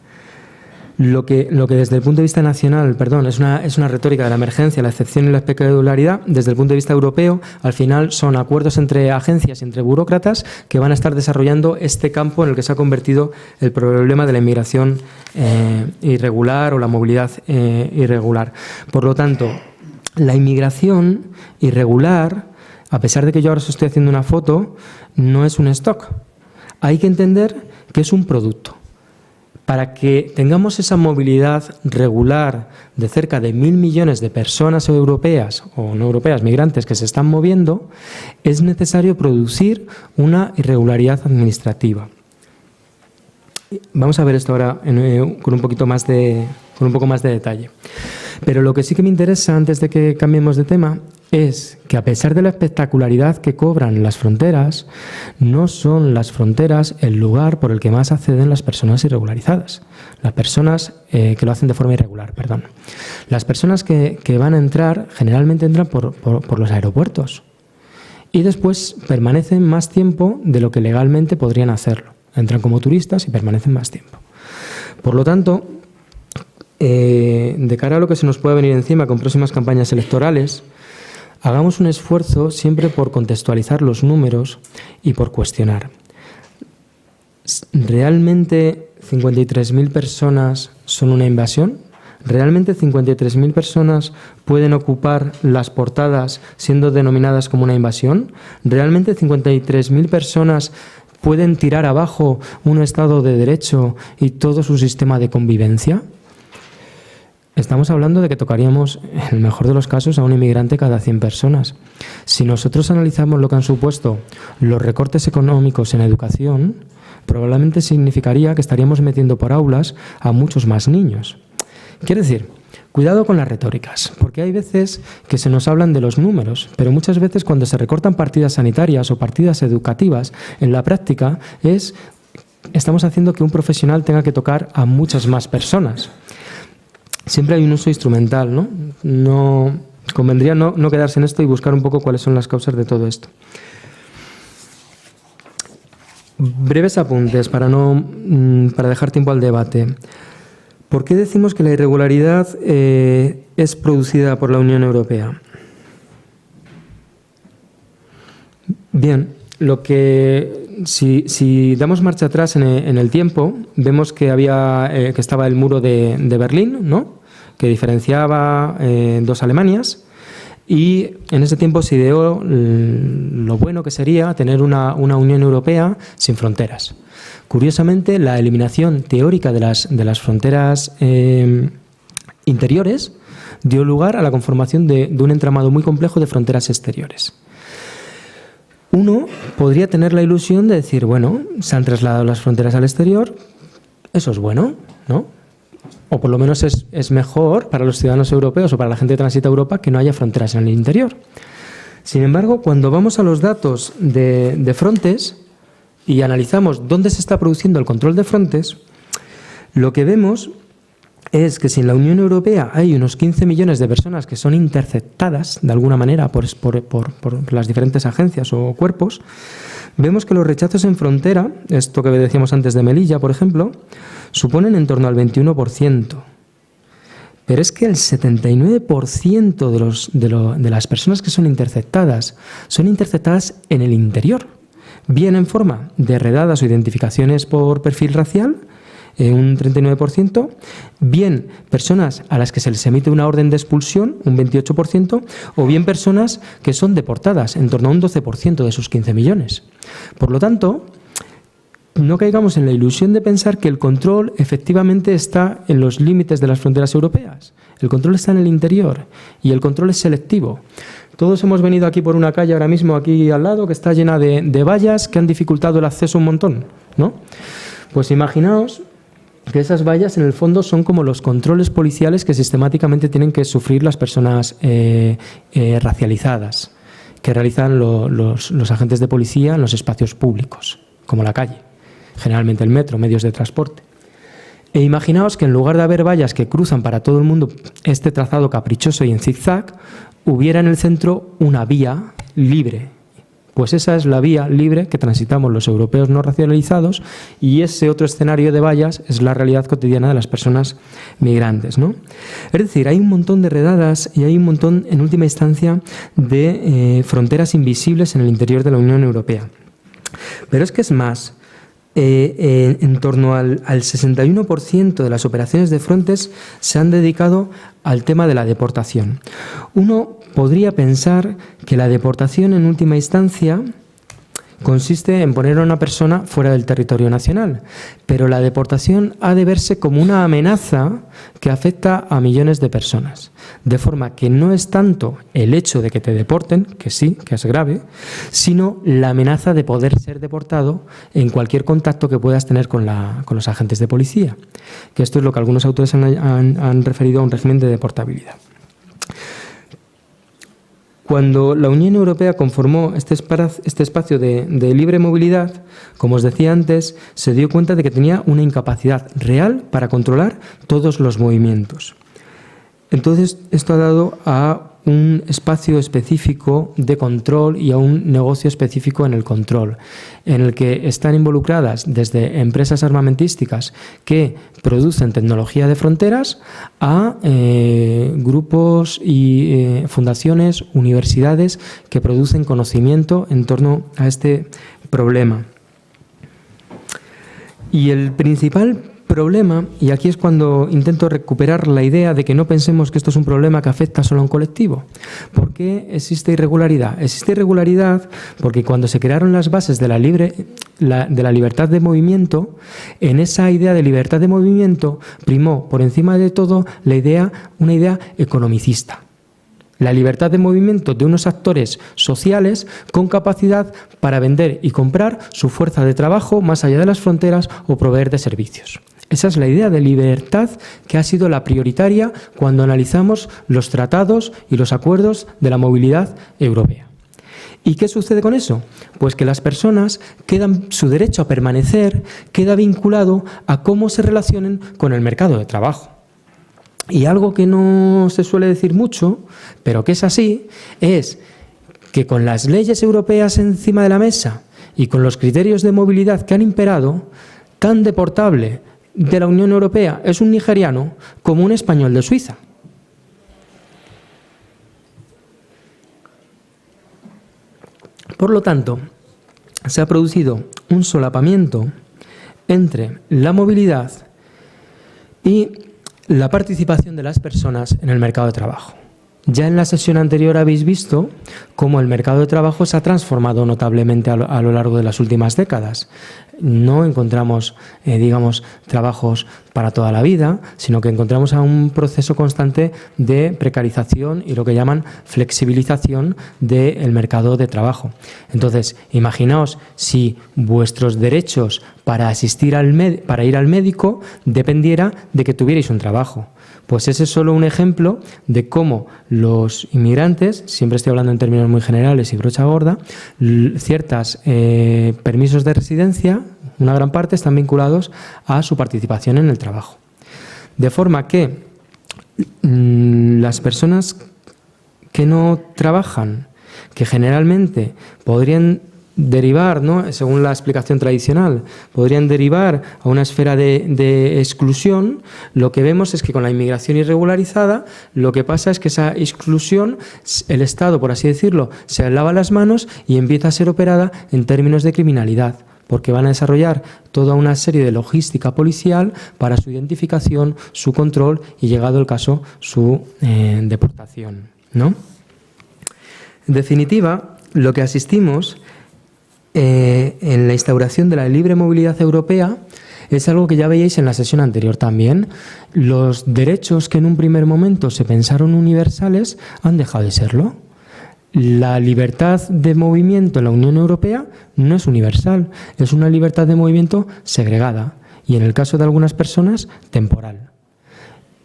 Lo que desde el punto de vista nacional, es una retórica de la emergencia, la excepción y la espectacularidad, desde el punto de vista europeo, al final son acuerdos entre agencias y entre burócratas que van a estar desarrollando este campo en el que se ha convertido el problema de la inmigración irregular o la movilidad irregular. Por lo tanto, la inmigración irregular, a pesar de que yo ahora os estoy haciendo una foto, no es un stock. Hay que entender que es un producto. Para que tengamos esa movilidad regular de cerca de 1.000 millones de personas europeas o no europeas, migrantes que se están moviendo, es necesario producir una irregularidad administrativa. Vamos a ver esto ahora con un poco más de detalle. Pero lo que sí que me interesa, antes de que cambiemos de tema, es que a pesar de la espectacularidad que cobran las fronteras, no son las fronteras el lugar por el que más acceden las personas irregularizadas. Las personas que lo hacen de forma irregular, perdón. Las personas que van a entrar, generalmente entran por los aeropuertos y después permanecen más tiempo de lo que legalmente podrían hacerlo. Entran como turistas y permanecen más tiempo. Por lo tanto, de cara a lo que se nos pueda venir encima con próximas campañas electorales, hagamos un esfuerzo siempre por contextualizar los números y por cuestionar. ¿Realmente 53.000 personas son una invasión? ¿Realmente 53.000 personas pueden ocupar las portadas siendo denominadas como una invasión? ¿Realmente 53.000 personas pueden tirar abajo un Estado de Derecho y todo su sistema de convivencia? Estamos hablando de que tocaríamos, en el mejor de los casos, a un inmigrante cada 100 personas. Si nosotros analizamos lo que han supuesto los recortes económicos en educación, probablemente significaría que estaríamos metiendo por aulas a muchos más niños. Quiere decir, cuidado con las retóricas, porque hay veces que se nos hablan de los números, pero muchas veces cuando se recortan partidas sanitarias o partidas educativas, en la práctica estamos haciendo que un profesional tenga que tocar a muchas más personas. Siempre hay un uso instrumental, ¿no? No convendría no quedarse en esto y buscar un poco cuáles son las causas de todo esto. Breves apuntes para dejar tiempo al debate. ¿Por qué decimos que la irregularidad es producida por la Unión Europea? Bien, si damos marcha atrás en el tiempo, vemos que que estaba el muro de Berlín, ¿no?, que diferenciaba dos Alemanias, y en ese tiempo se ideó lo bueno que sería tener una Unión Europea sin fronteras. Curiosamente, la eliminación teórica de las fronteras interiores dio lugar a la conformación de un entramado muy complejo de fronteras exteriores. Uno podría tener la ilusión de decir, bueno, se han trasladado las fronteras al exterior, eso es bueno, ¿no? O por lo menos es mejor para los ciudadanos europeos o para la gente que transita a Europa que no haya fronteras en el interior. Sin embargo, cuando vamos a los datos de Frontex y analizamos dónde se está produciendo el control de Frontex, lo que vemos es que si en la Unión Europea hay unos 15 millones de personas que son interceptadas de alguna manera por las diferentes agencias o cuerpos, vemos que los rechazos en frontera, esto que decíamos antes de Melilla, por ejemplo, suponen en torno al 21%. Pero es que el 79% de las personas que son interceptadas en el interior, bien en forma de redadas o identificaciones por perfil racial, un 39%, bien personas a las que se les emite una orden de expulsión, un 28%, o bien personas que son deportadas, en torno a un 12% de esos 15 millones. Por lo tanto, no caigamos en la ilusión de pensar que el control efectivamente está en los límites de las fronteras europeas. El control está en el interior y el control es selectivo. Todos hemos venido aquí por una calle ahora mismo, aquí al lado, que está llena de vallas que han dificultado el acceso un montón, ¿no? Pues imaginaos que esas vallas en el fondo son como los controles policiales que sistemáticamente tienen que sufrir las personas racializadas que realizan los agentes de policía en los espacios públicos, como la calle, generalmente el metro, medios de transporte. E imaginaos que en lugar de haber vallas que cruzan para todo el mundo este trazado caprichoso y en zigzag, hubiera en el centro una vía libre. Pues esa es la vía libre que transitamos los europeos no racializados, y ese otro escenario de vallas es la realidad cotidiana de las personas migrantes, ¿no? Es decir, hay un montón de redadas y hay un montón, en última instancia, de fronteras invisibles en el interior de la Unión Europea. Pero es que es más, en torno al 61% de las operaciones de Frontex se han dedicado al tema de la deportación. Uno podría pensar que la deportación en última instancia consiste en poner a una persona fuera del territorio nacional, pero la deportación ha de verse como una amenaza que afecta a millones de personas, de forma que no es tanto el hecho de que te deporten, que sí, que es grave, sino la amenaza de poder ser deportado en cualquier contacto que puedas tener con los agentes de policía, que esto es lo que algunos autores han referido a un régimen de deportabilidad. Cuando la Unión Europea conformó este espacio de libre movilidad, como os decía antes, se dio cuenta de que tenía una incapacidad real para controlar todos los movimientos. Entonces, esto ha dado a un espacio específico de control y a un negocio específico en el control, en el que están involucradas desde empresas armamentísticas que producen tecnología de fronteras a grupos y fundaciones, universidades que producen conocimiento en torno a este problema. Y el principal problema, y aquí es cuando intento recuperar la idea de que no pensemos que esto es un problema que afecta solo a un colectivo. ¿Por qué existe irregularidad? Existe irregularidad porque cuando se crearon las bases de la libertad de movimiento, en esa idea de libertad de movimiento primó por encima de todo una idea economicista. La libertad de movimiento de unos actores sociales con capacidad para vender y comprar su fuerza de trabajo más allá de las fronteras o proveer de servicios. Esa es la idea de libertad que ha sido la prioritaria cuando analizamos los tratados y los acuerdos de la movilidad europea. ¿Y qué sucede con eso? Pues que las personas su derecho a permanecer queda vinculado a cómo se relacionen con el mercado de trabajo. Y algo que no se suele decir mucho, pero que es así, es que con las leyes europeas encima de la mesa y con los criterios de movilidad que han imperado, tan deportable de la Unión Europea es un nigeriano como un español de Suiza. Por lo tanto, se ha producido un solapamiento entre la movilidad y la participación de las personas en el mercado de trabajo. Ya en la sesión anterior habéis visto cómo el mercado de trabajo se ha transformado notablemente a lo largo de las últimas décadas. No encontramos, digamos, trabajos para toda la vida, sino que encontramos a un proceso constante de precarización y lo que llaman flexibilización del mercado de trabajo. Entonces, imaginaos si vuestros derechos para para ir al médico dependiera de que tuvierais un trabajo. Pues ese es solo un ejemplo de cómo los inmigrantes, siempre estoy hablando en términos muy generales y brocha gorda, ciertos permisos de residencia, una gran parte, están vinculados a su participación en el trabajo. De forma que las personas que no trabajan, que generalmente podrían derivar, ¿no?, según la explicación tradicional, podrían derivar a una esfera de exclusión, lo que vemos es que con la inmigración irregularizada lo que pasa es que esa exclusión, el Estado, por así decirlo, se lava las manos y empieza a ser operada en términos de criminalidad, porque van a desarrollar toda una serie de logística policial para su identificación, su control y, llegado el caso, su deportación, ¿no? En definitiva, lo que asistimos en la instauración de la libre movilidad europea es algo que ya veíais en la sesión anterior también. Los derechos que en un primer momento se pensaron universales han dejado de serlo. La libertad de movimiento en la Unión Europea no es universal, es una libertad de movimiento segregada y, en el caso de algunas personas, temporal.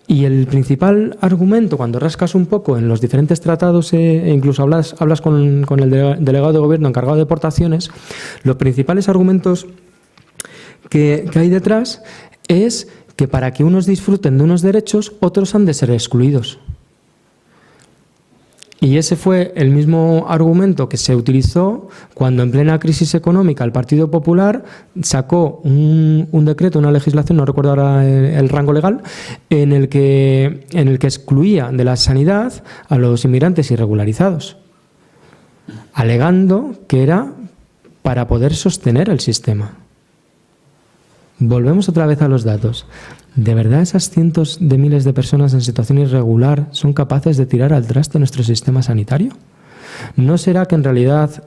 Y el principal argumento, cuando rascas un poco en los diferentes tratados e incluso hablas con el delegado de gobierno encargado de deportaciones, los principales argumentos que hay detrás es que para que unos disfruten de unos derechos, otros han de ser excluidos. Y ese fue el mismo argumento que se utilizó cuando en plena crisis económica el Partido Popular sacó un decreto, una legislación, no recuerdo ahora el rango legal, en el que excluía de la sanidad a los inmigrantes irregularizados, alegando que era para poder sostener el sistema. Volvemos otra vez a los datos. ¿De verdad esas cientos de miles de personas en situación irregular son capaces de tirar al traste nuestro sistema sanitario? ¿No será que en realidad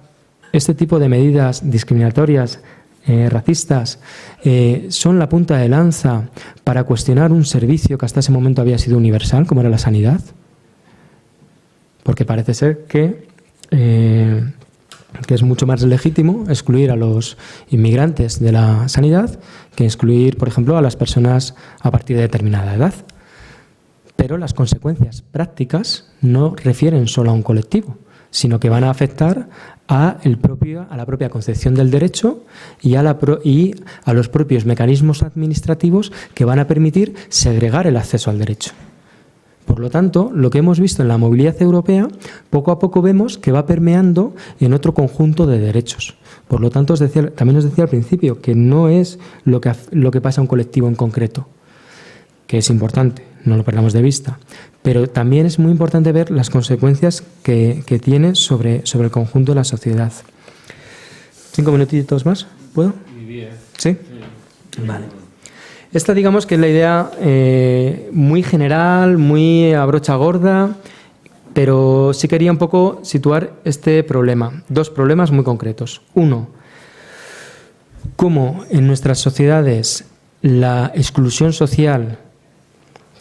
este tipo de medidas discriminatorias, racistas, son la punta de lanza para cuestionar un servicio que hasta ese momento había sido universal, como era la sanidad? Porque parece ser que es mucho más legítimo excluir a los inmigrantes de la sanidad que excluir, por ejemplo, a las personas a partir de determinada edad. Pero las consecuencias prácticas no refieren solo a un colectivo, sino que van a afectar a la propia concepción del derecho y a los propios mecanismos administrativos que van a permitir segregar el acceso al derecho. Por lo tanto, lo que hemos visto en la movilidad europea, poco a poco vemos que va permeando en otro conjunto de derechos. Por lo tanto, también os decía al principio que no es lo que pasa a un colectivo en concreto, que es importante, no lo perdamos de vista, pero también es muy importante ver las consecuencias que tiene sobre el conjunto de la sociedad. 5 minutitos más, ¿puedo? ¿Sí? Vale. Esta, digamos, que es la idea muy general, muy a brocha gorda, pero sí quería un poco situar este problema. 2 problemas muy concretos. 1, cómo en nuestras sociedades la exclusión social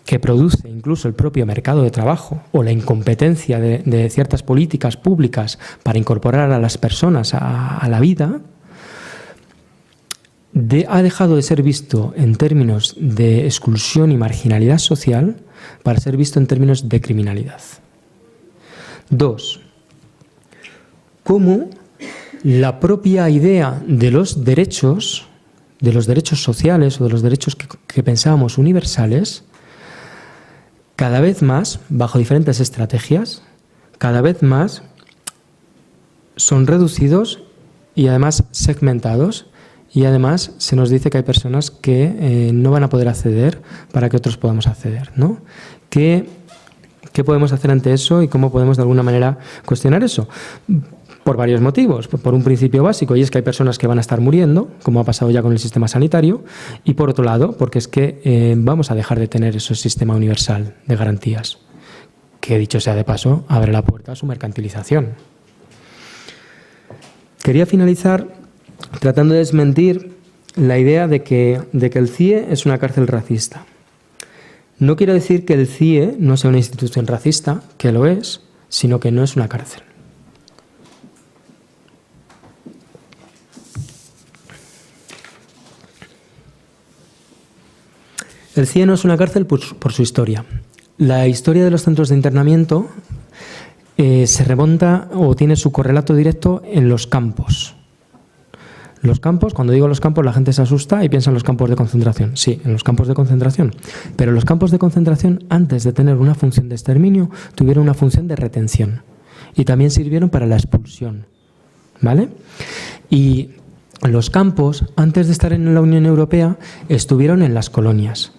que produce incluso el propio mercado de trabajo o la incompetencia de ciertas políticas públicas para incorporar a las personas a la vida, ha dejado de ser visto en términos de exclusión y marginalidad social para ser visto en términos de criminalidad. 2, cómo la propia idea de los derechos sociales o de los derechos que pensábamos universales, cada vez más, bajo diferentes estrategias, cada vez más son reducidos y además segmentados. Y además se nos dice que hay personas que no van a poder acceder para que otros podamos acceder, ¿no? ¿Qué podemos hacer ante eso y cómo podemos de alguna manera cuestionar eso? Por varios motivos. Por un principio básico, y es que hay personas que van a estar muriendo, como ha pasado ya con el sistema sanitario, y por otro lado, porque es que vamos a dejar de tener ese sistema universal de garantías, que dicho sea de paso, abre la puerta a su mercantilización. Quería finalizar tratando de desmentir la idea de que el CIE es una cárcel racista. No quiero decir que el CIE no sea una institución racista, que lo es, sino que no es una cárcel. El CIE no es una cárcel por su historia. La historia de los centros de internamiento se remonta o tiene su correlato directo en los campos. Los campos, cuando digo los campos, la gente se asusta y piensa en los campos de concentración. Sí, en los campos de concentración. Pero los campos de concentración, antes de tener una función de exterminio, tuvieron una función de retención. Y también sirvieron para la expulsión. ¿Vale? Y los campos, antes de estar en la Unión Europea, estuvieron en las colonias.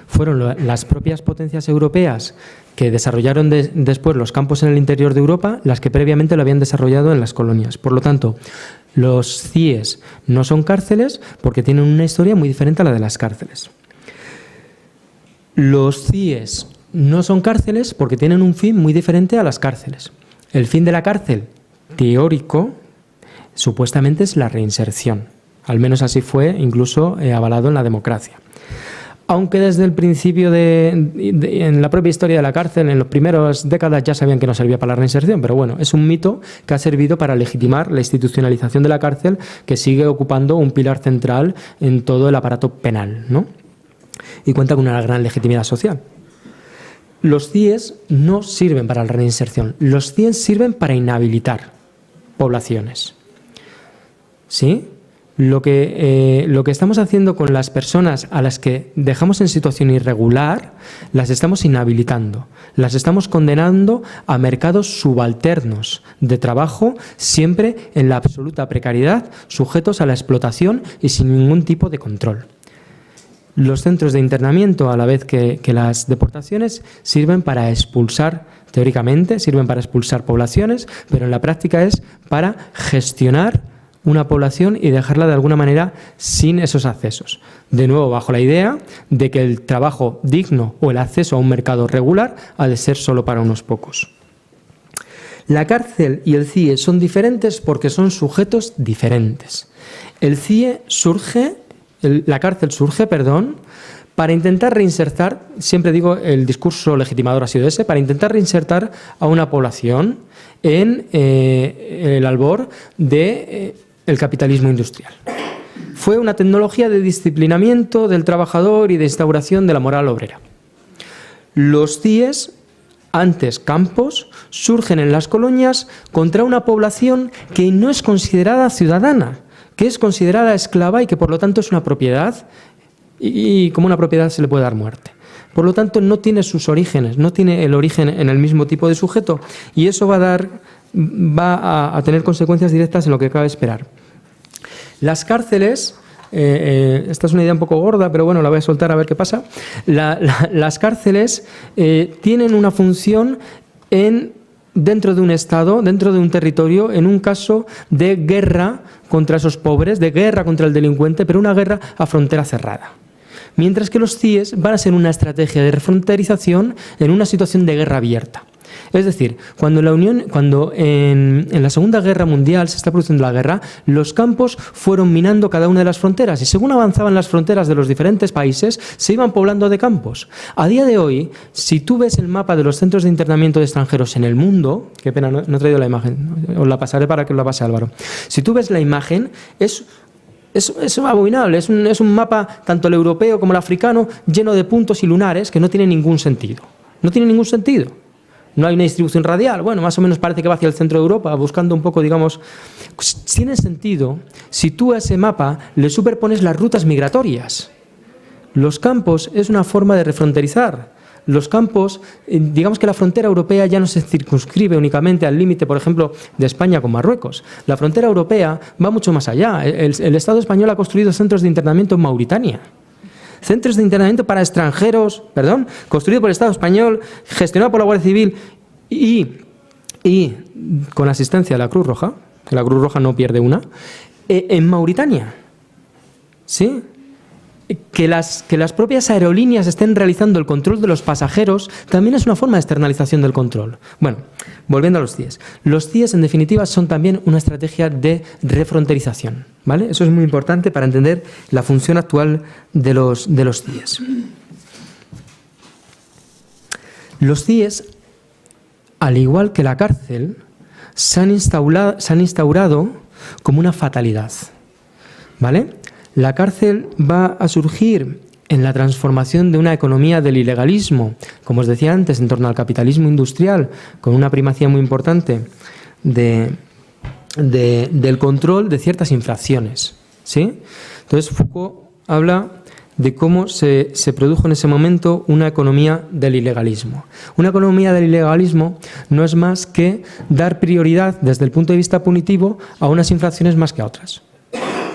Fueron las propias potencias europeas que desarrollaron después los campos en el interior de Europa, las que previamente lo habían desarrollado en las colonias. Por lo tanto, los CIEs no son cárceles porque tienen una historia muy diferente a la de las cárceles. Los CIEs no son cárceles porque tienen un fin muy diferente a las cárceles. El fin de la cárcel, teórico, supuestamente es la reinserción. Al menos así fue incluso avalado en la democracia. Aunque desde el principio en la propia historia de la cárcel, en las primeras décadas ya sabían que no servía para la reinserción, pero bueno, es un mito que ha servido para legitimar la institucionalización de la cárcel, que sigue ocupando un pilar central en todo el aparato penal, ¿no? Y cuenta con una gran legitimidad social. Los CIEs no sirven para la reinserción, los CIEs sirven para inhabilitar poblaciones. ¿Sí? Lo que estamos haciendo con las personas a las que dejamos en situación irregular, las estamos inhabilitando, las estamos condenando a mercados subalternos de trabajo, siempre en la absoluta precariedad, sujetos a la explotación y sin ningún tipo de control. Los centros de internamiento, a la vez que las deportaciones, sirven para expulsar, teóricamente, sirven para expulsar poblaciones, pero en la práctica es para gestionar una población y dejarla de alguna manera sin esos accesos. De nuevo, bajo la idea de que el trabajo digno o el acceso a un mercado regular ha de ser solo para unos pocos. La cárcel y el CIE son diferentes porque son sujetos diferentes. El CIE surge, la cárcel surge, para intentar reinsertar, siempre digo el discurso legitimador ha sido ese, para intentar reinsertar a una población en el albor de el capitalismo industrial. Fue una tecnología de disciplinamiento del trabajador y de instauración de la moral obrera. Los CIEs, antes campos, surgen en las colonias contra una población que no es considerada ciudadana, que es considerada esclava y que por lo tanto es una propiedad y como una propiedad se le puede dar muerte. Por lo tanto, no tiene sus orígenes, no tiene el origen en el mismo tipo de sujeto y eso va a tener consecuencias directas en lo que cabe esperar. Las cárceles, esta es una idea un poco gorda, pero bueno, la voy a soltar a ver qué pasa. Las cárceles tienen una función dentro de un Estado, dentro de un territorio, en un caso de guerra contra esos pobres, de guerra contra el delincuente, pero una guerra a frontera cerrada. Mientras que los CIEs van a ser una estrategia de refronterización en una situación de guerra abierta. Es decir, cuando en la Segunda Guerra Mundial se está produciendo la guerra, los campos fueron minando cada una de las fronteras y según avanzaban las fronteras de los diferentes países, se iban poblando de campos. A día de hoy, si tú ves el mapa de los centros de internamiento de extranjeros en el mundo, qué pena, no he traído la imagen, os la pasaré para que os la pase Álvaro. Si tú ves la imagen, es abominable, es un mapa, tanto el europeo como el africano, lleno de puntos y lunares que no tiene ningún sentido. No tiene ningún sentido. No hay una distribución radial, bueno, más o menos parece que va hacia el centro de Europa, buscando un poco, digamos... Tiene sentido si tú a ese mapa le superpones las rutas migratorias. Los campos es una forma de refronterizar. Los campos, digamos que la frontera europea ya no se circunscribe únicamente al límite, por ejemplo, de España con Marruecos. La frontera europea va mucho más allá. El Estado español ha construido centros de internamiento en Mauritania. Centros de internamiento para extranjeros, construido por el Estado español, gestionado por la Guardia Civil y con asistencia de la Cruz Roja, que la Cruz Roja no pierde una. En Mauritania, ¿sí? Que las propias aerolíneas estén realizando el control de los pasajeros también es una forma de externalización del control. Bueno, volviendo a los CIEs. Los CIEs, en definitiva, son también una estrategia de refronterización, ¿vale? Eso es muy importante para entender la función actual de los CIEs. Los CIEs, al igual que la cárcel, se han instaurado como una fatalidad, ¿vale? La cárcel va a surgir en la transformación de una economía del ilegalismo, como os decía antes, en torno al capitalismo industrial, con una primacía muy importante del control de ciertas infracciones, ¿sí? Entonces Foucault habla de cómo se produjo en ese momento una economía del ilegalismo. Una economía del ilegalismo no es más que dar prioridad desde el punto de vista punitivo a unas infracciones más que a otras.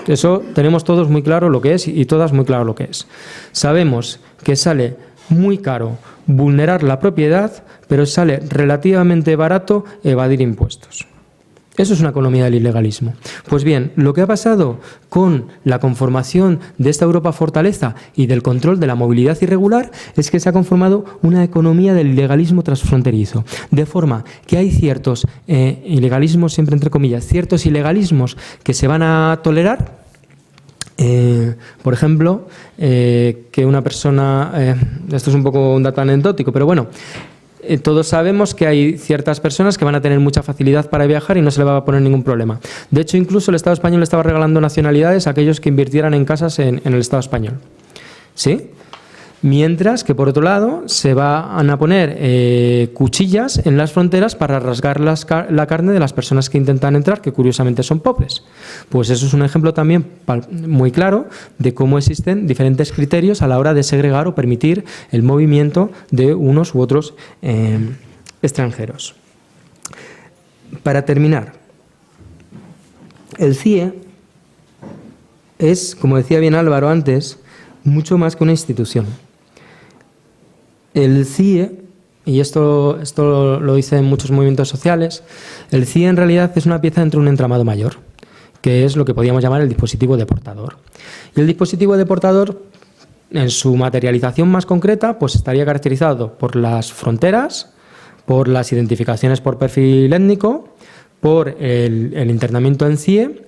Eso tenemos todos muy claro lo que es y todas muy claro lo que es. Sabemos que sale muy caro vulnerar la propiedad, pero sale relativamente barato evadir impuestos. Eso es una economía del ilegalismo. Pues bien, lo que ha pasado con la conformación de esta Europa fortaleza y del control de la movilidad irregular es que se ha conformado una economía del ilegalismo transfronterizo. De forma que hay ciertos ilegalismos, siempre entre comillas, ciertos ilegalismos que se van a tolerar. Por ejemplo, que una persona, esto es un poco un dato anecdótico, pero bueno, todos sabemos que hay ciertas personas que van a tener mucha facilidad para viajar y no se le va a poner ningún problema. De hecho, incluso el Estado español estaba regalando nacionalidades a aquellos que invirtieran en casas en el Estado español, ¿sí? Mientras que, por otro lado, se van a poner cuchillas en las fronteras para rasgar la carne de las personas que intentan entrar, que curiosamente son pobres. Pues eso es un ejemplo también muy claro de cómo existen diferentes criterios a la hora de segregar o permitir el movimiento de unos u otros extranjeros. Para terminar, el CIE es, como decía bien Álvaro antes, mucho más que una institución. El CIE, y esto lo dicen muchos movimientos sociales, el CIE en realidad es una pieza dentro de un entramado mayor, que es lo que podríamos llamar el dispositivo deportador. Y el dispositivo deportador, en su materialización más concreta, pues estaría caracterizado por las fronteras, por las identificaciones por perfil étnico, por el internamiento en CIE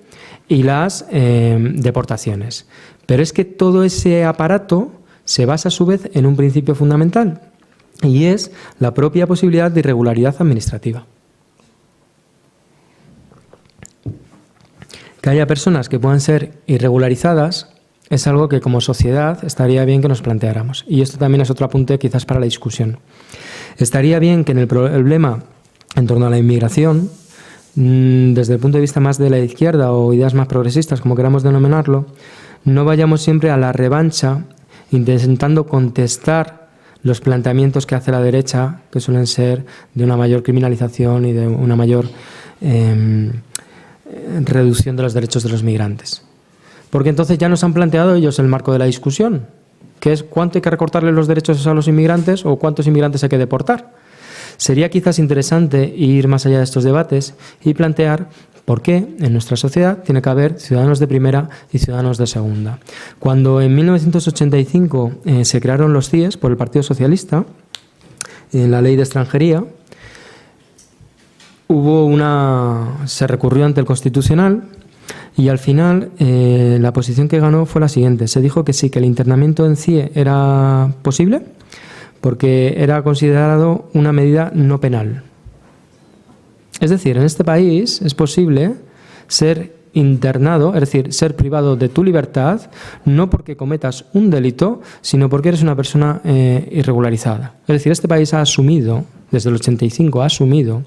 y las deportaciones. Pero es que todo ese aparato se basa a su vez en un principio fundamental y es la propia posibilidad de irregularidad administrativa. Que haya personas que puedan ser irregularizadas es algo que como sociedad estaría bien que nos planteáramos. Y esto también es otro apunte quizás para la discusión. Estaría bien que en el problema en torno a la inmigración, desde el punto de vista más de la izquierda o ideas más progresistas, como queramos denominarlo, no vayamos siempre a la revancha intentando contestar los planteamientos que hace la derecha, que suelen ser de una mayor criminalización y de una mayor reducción de los derechos de los migrantes. Porque entonces ya nos han planteado ellos el marco de la discusión, que es cuánto hay que recortarle los derechos a los inmigrantes o cuántos inmigrantes hay que deportar. Sería quizás interesante ir más allá de estos debates y plantear por qué en nuestra sociedad tiene que haber ciudadanos de primera y ciudadanos de segunda. Cuando en 1985 se crearon los CIEs por el Partido Socialista, en la Ley de Extranjería, se recurrió ante el Constitucional y al final la posición que ganó fue la siguiente. Se dijo que sí, que el internamiento en CIE era posible porque era considerado una medida no penal. Es decir, en este país es posible ser internado, es decir, ser privado de tu libertad, no porque cometas un delito, sino porque eres una persona irregularizada. Es decir, este país ha asumido, desde el 85 ha asumido,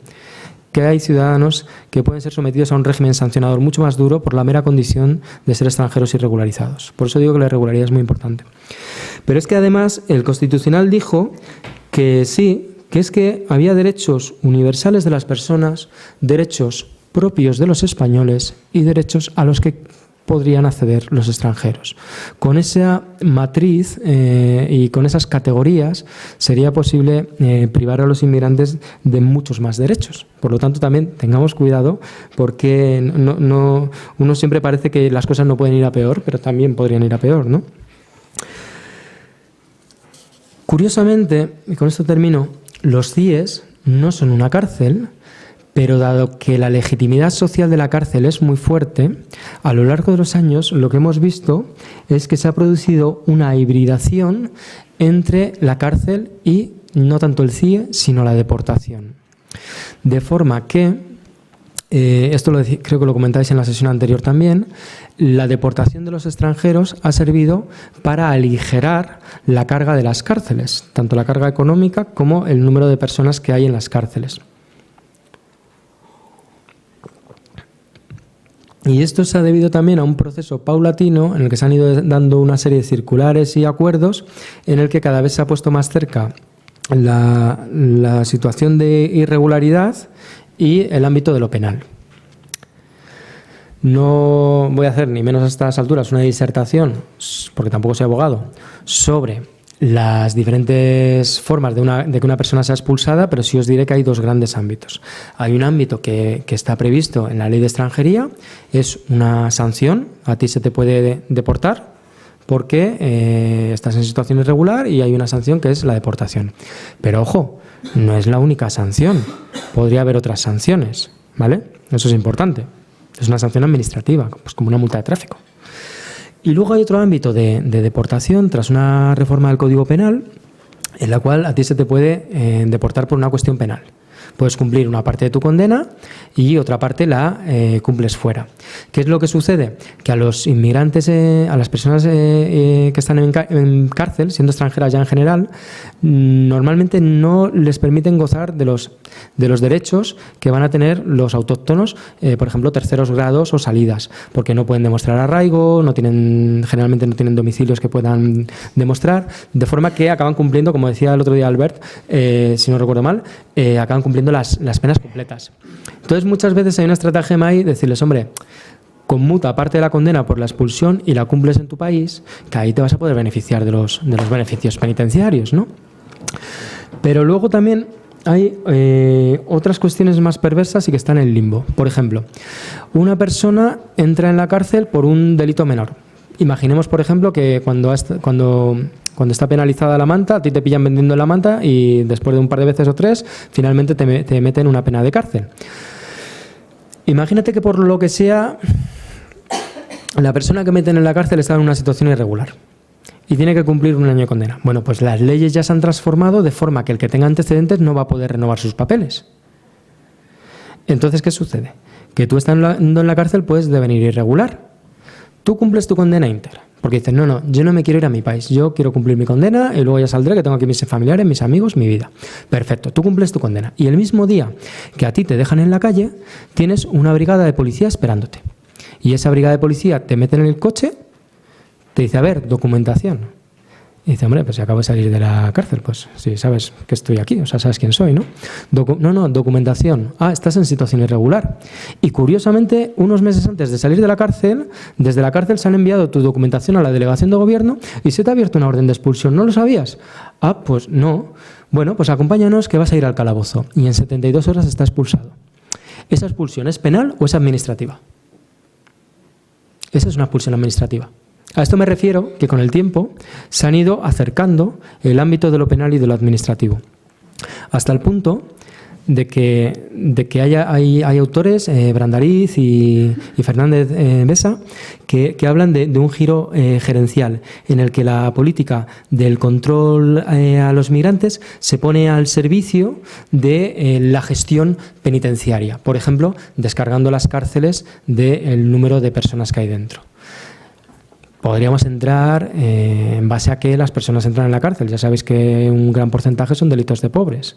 que hay ciudadanos que pueden ser sometidos a un régimen sancionador mucho más duro por la mera condición de ser extranjeros irregularizados. Por eso digo que la irregularidad es muy importante. Pero es que además el Constitucional dijo que sí, que es que había derechos universales de las personas, derechos propios de los españoles y derechos a los que podrían acceder los extranjeros. Con esa matriz y con esas categorías sería posible privar a los inmigrantes de muchos más derechos. Por lo tanto, también tengamos cuidado, porque uno siempre parece que las cosas no pueden ir a peor, pero también podrían ir a peor, ¿no? Curiosamente, y con esto termino, los CIEs no son una cárcel, pero dado que la legitimidad social de la cárcel es muy fuerte, a lo largo de los años lo que hemos visto es que se ha producido una hibridación entre la cárcel y no tanto el CIE, sino la deportación. De forma que, esto creo que lo comentáis en la sesión anterior también, la deportación de los extranjeros ha servido para aligerar la carga de las cárceles, tanto la carga económica como el número de personas que hay en las cárceles. Y esto se ha debido también a un proceso paulatino en el que se han ido dando una serie de circulares y acuerdos en el que cada vez se ha puesto más cerca la situación de irregularidad y el ámbito de lo penal. No voy a hacer, ni menos a estas alturas, una disertación, porque tampoco soy abogado, sobre las diferentes formas de que una persona sea expulsada, pero sí os diré que hay dos grandes ámbitos. Hay un ámbito que está previsto en la ley de extranjería, es una sanción, a ti se te puede deportar porque estás en situación irregular, y hay una sanción que es la deportación. Pero ojo, no es la única sanción, podría haber otras sanciones, ¿vale? Eso es importante, es una sanción administrativa, pues como una multa de tráfico. Y luego hay otro ámbito de deportación tras una reforma del Código Penal en la cual a ti se te puede deportar por una cuestión penal. Puedes cumplir una parte de tu condena y otra parte la cumples fuera. ¿Qué es lo que sucede? Que a los inmigrantes, a las personas que están en cárcel, siendo extranjeras ya en general, normalmente no les permiten gozar de los derechos que van a tener los autóctonos, por ejemplo, terceros grados o salidas, porque no pueden demostrar arraigo, generalmente no tienen domicilios que puedan demostrar, de forma que acaban cumpliendo, como decía el otro día Albert, si no recuerdo mal, acaban cumpliendo las penas completas. Entonces, muchas veces hay una estratagema ahí, decirles, hombre, conmuta parte de la condena por la expulsión y la cumples en tu país, que ahí te vas a poder beneficiar de los beneficios penitenciarios, ¿no? Pero luego también hay otras cuestiones más perversas y que están en el limbo. Por ejemplo, una persona entra en la cárcel por un delito menor. Imaginemos, por ejemplo, que cuando está penalizada la manta, a ti te pillan vendiendo la manta y después de un par de veces o tres, finalmente te meten una pena de cárcel. Imagínate que por lo que sea, la persona que meten en la cárcel está en una situación irregular y tiene que cumplir un año de condena. Bueno, pues las leyes ya se han transformado de forma que el que tenga antecedentes no va a poder renovar sus papeles. Entonces, ¿qué sucede? Que tú estando en la cárcel puedes devenir irregular. Tú cumples tu condena íntegra, porque dices, no, yo no me quiero ir a mi país, yo quiero cumplir mi condena y luego ya saldré, que tengo aquí mis familiares, mis amigos, mi vida. Perfecto, tú cumples tu condena. Y el mismo día que a ti te dejan en la calle, tienes una brigada de policía esperándote. Y esa brigada de policía te mete en el coche, te dice, a ver, documentación. Y dice, hombre, pues si acabo de salir de la cárcel, pues sí, sabes que estoy aquí, o sea, sabes quién soy, ¿no? No, documentación. Ah, estás en situación irregular. Y curiosamente, unos meses antes de salir de la cárcel, desde la cárcel se han enviado tu documentación a la delegación de gobierno y se te ha abierto una orden de expulsión. ¿No lo sabías? Ah, pues no. Bueno, pues acompáñanos que vas a ir al calabozo. Y en 72 horas está expulsado. ¿Esa expulsión es penal o es administrativa? Esa es una expulsión administrativa. A esto me refiero que con el tiempo se han ido acercando el ámbito de lo penal y de lo administrativo, hasta el punto de que hay autores, Brandariz y Fernández Besa, que hablan de un giro gerencial en el que la política del control a los migrantes se pone al servicio de la gestión penitenciaria, por ejemplo, descargando las cárceles del número de personas que hay dentro. Podríamos entrar en base a que las personas entran en la cárcel. Ya sabéis que un gran porcentaje son delitos de pobres.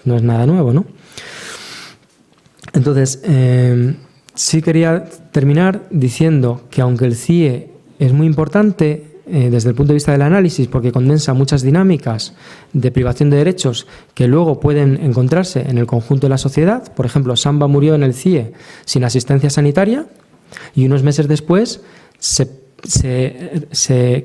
No es nada nuevo, ¿no? Entonces, sí quería terminar diciendo que aunque el CIE es muy importante desde el punto de vista del análisis, porque condensa muchas dinámicas de privación de derechos que luego pueden encontrarse en el conjunto de la sociedad. Por ejemplo, Samba murió en el CIE sin asistencia sanitaria y unos meses después se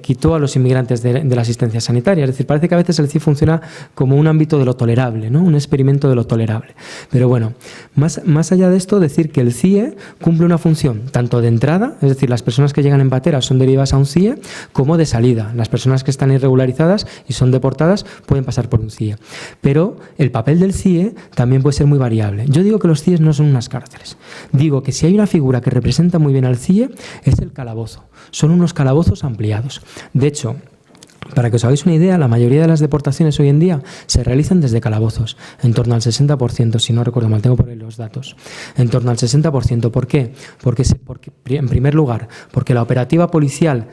quitó a los inmigrantes de la asistencia sanitaria. Es decir, parece que a veces el CIE funciona como un ámbito de lo tolerable, ¿no? Un experimento de lo tolerable. Pero bueno, más allá de esto, decir que el CIE cumple una función tanto de entrada, es decir, las personas que llegan en patera son derivadas a un CIE, como de salida. Las personas que están irregularizadas y son deportadas pueden pasar por un CIE. Pero el papel del CIE también puede ser muy variable. Yo digo que los CIEs no son unas cárceles. Digo que si hay una figura que representa muy bien al CIE, es el calabozo. Son unos calabozos ampliados. De hecho, para que os hagáis una idea, la mayoría de las deportaciones hoy en día se realizan desde calabozos, en torno al 60%, si no recuerdo mal, tengo por ahí los datos. En torno al 60%. ¿Por qué? Porque, en primer lugar, porque la operativa policial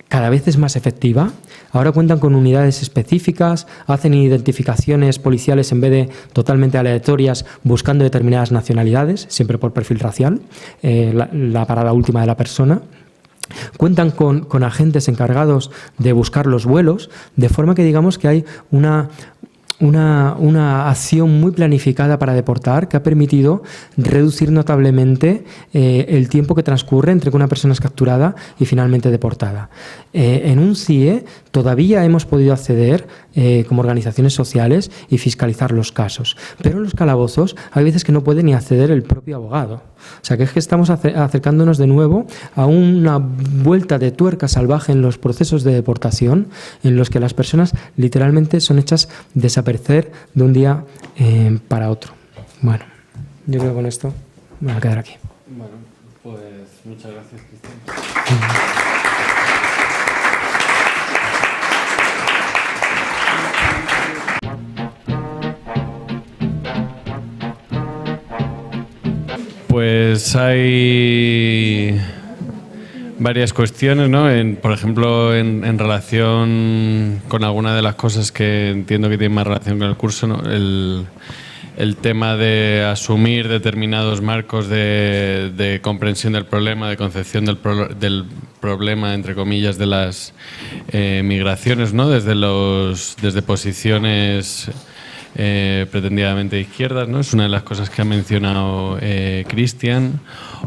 cada vez es más efectiva. Ahora cuentan con unidades específicas, hacen identificaciones policiales en vez de totalmente aleatorias, buscando determinadas nacionalidades, siempre por perfil racial, la parada última de la persona. Cuentan con agentes encargados de buscar los vuelos, de forma que digamos que hay una acción muy planificada para deportar que ha permitido reducir notablemente el tiempo que transcurre entre que una persona es capturada y finalmente deportada. En un CIE todavía hemos podido acceder como organizaciones sociales y fiscalizar los casos, pero en los calabozos hay veces que no puede ni acceder el propio abogado. O sea, que es que estamos acercándonos de nuevo a una vuelta de tuerca salvaje en los procesos de deportación, en los que las personas literalmente son hechas desaparecer de un día para otro. Bueno, yo creo que con esto me voy a quedar aquí. Bueno, pues muchas gracias, Cristian. Pues hay varias cuestiones, ¿no? Por ejemplo, en relación con alguna de las cosas que entiendo que tienen más relación con el curso, ¿no? El tema de asumir determinados marcos de comprensión del problema, de concepción del problema, entre comillas, de las migraciones, ¿no? Desde posiciones pretendidamente de izquierdas, ¿no? Es una de las cosas que ha mencionado Cristian,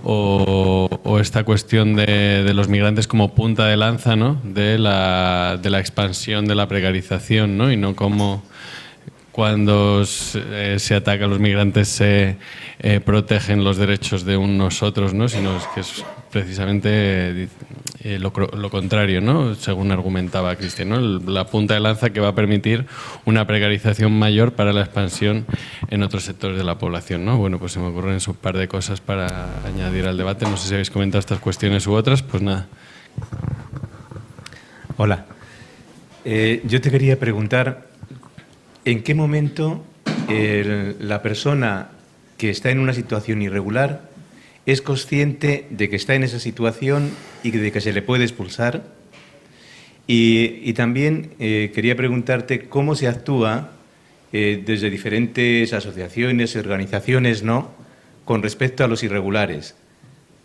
o esta cuestión de los migrantes como punta de lanza, ¿no? de la expansión de la precarización, ¿no? Y no como cuando se ataca a los migrantes se protegen los derechos de unos otros, ¿no? Sino que es precisamente lo contrario, ¿no? Según argumentaba Cristian, ¿no? La punta de lanza que va a permitir una precarización mayor para la expansión en otros sectores de la población, ¿no? Bueno, pues se me ocurren un par de cosas para añadir al debate. No sé si habéis comentado estas cuestiones u otras, pues nada. Hola. Yo te quería preguntar, ¿en qué momento la persona que está en una situación irregular es consciente de que está en esa situación y de que se le puede expulsar? Y también quería preguntarte cómo se actúa desde diferentes asociaciones y organizaciones, ¿no?, con respecto a los irregulares.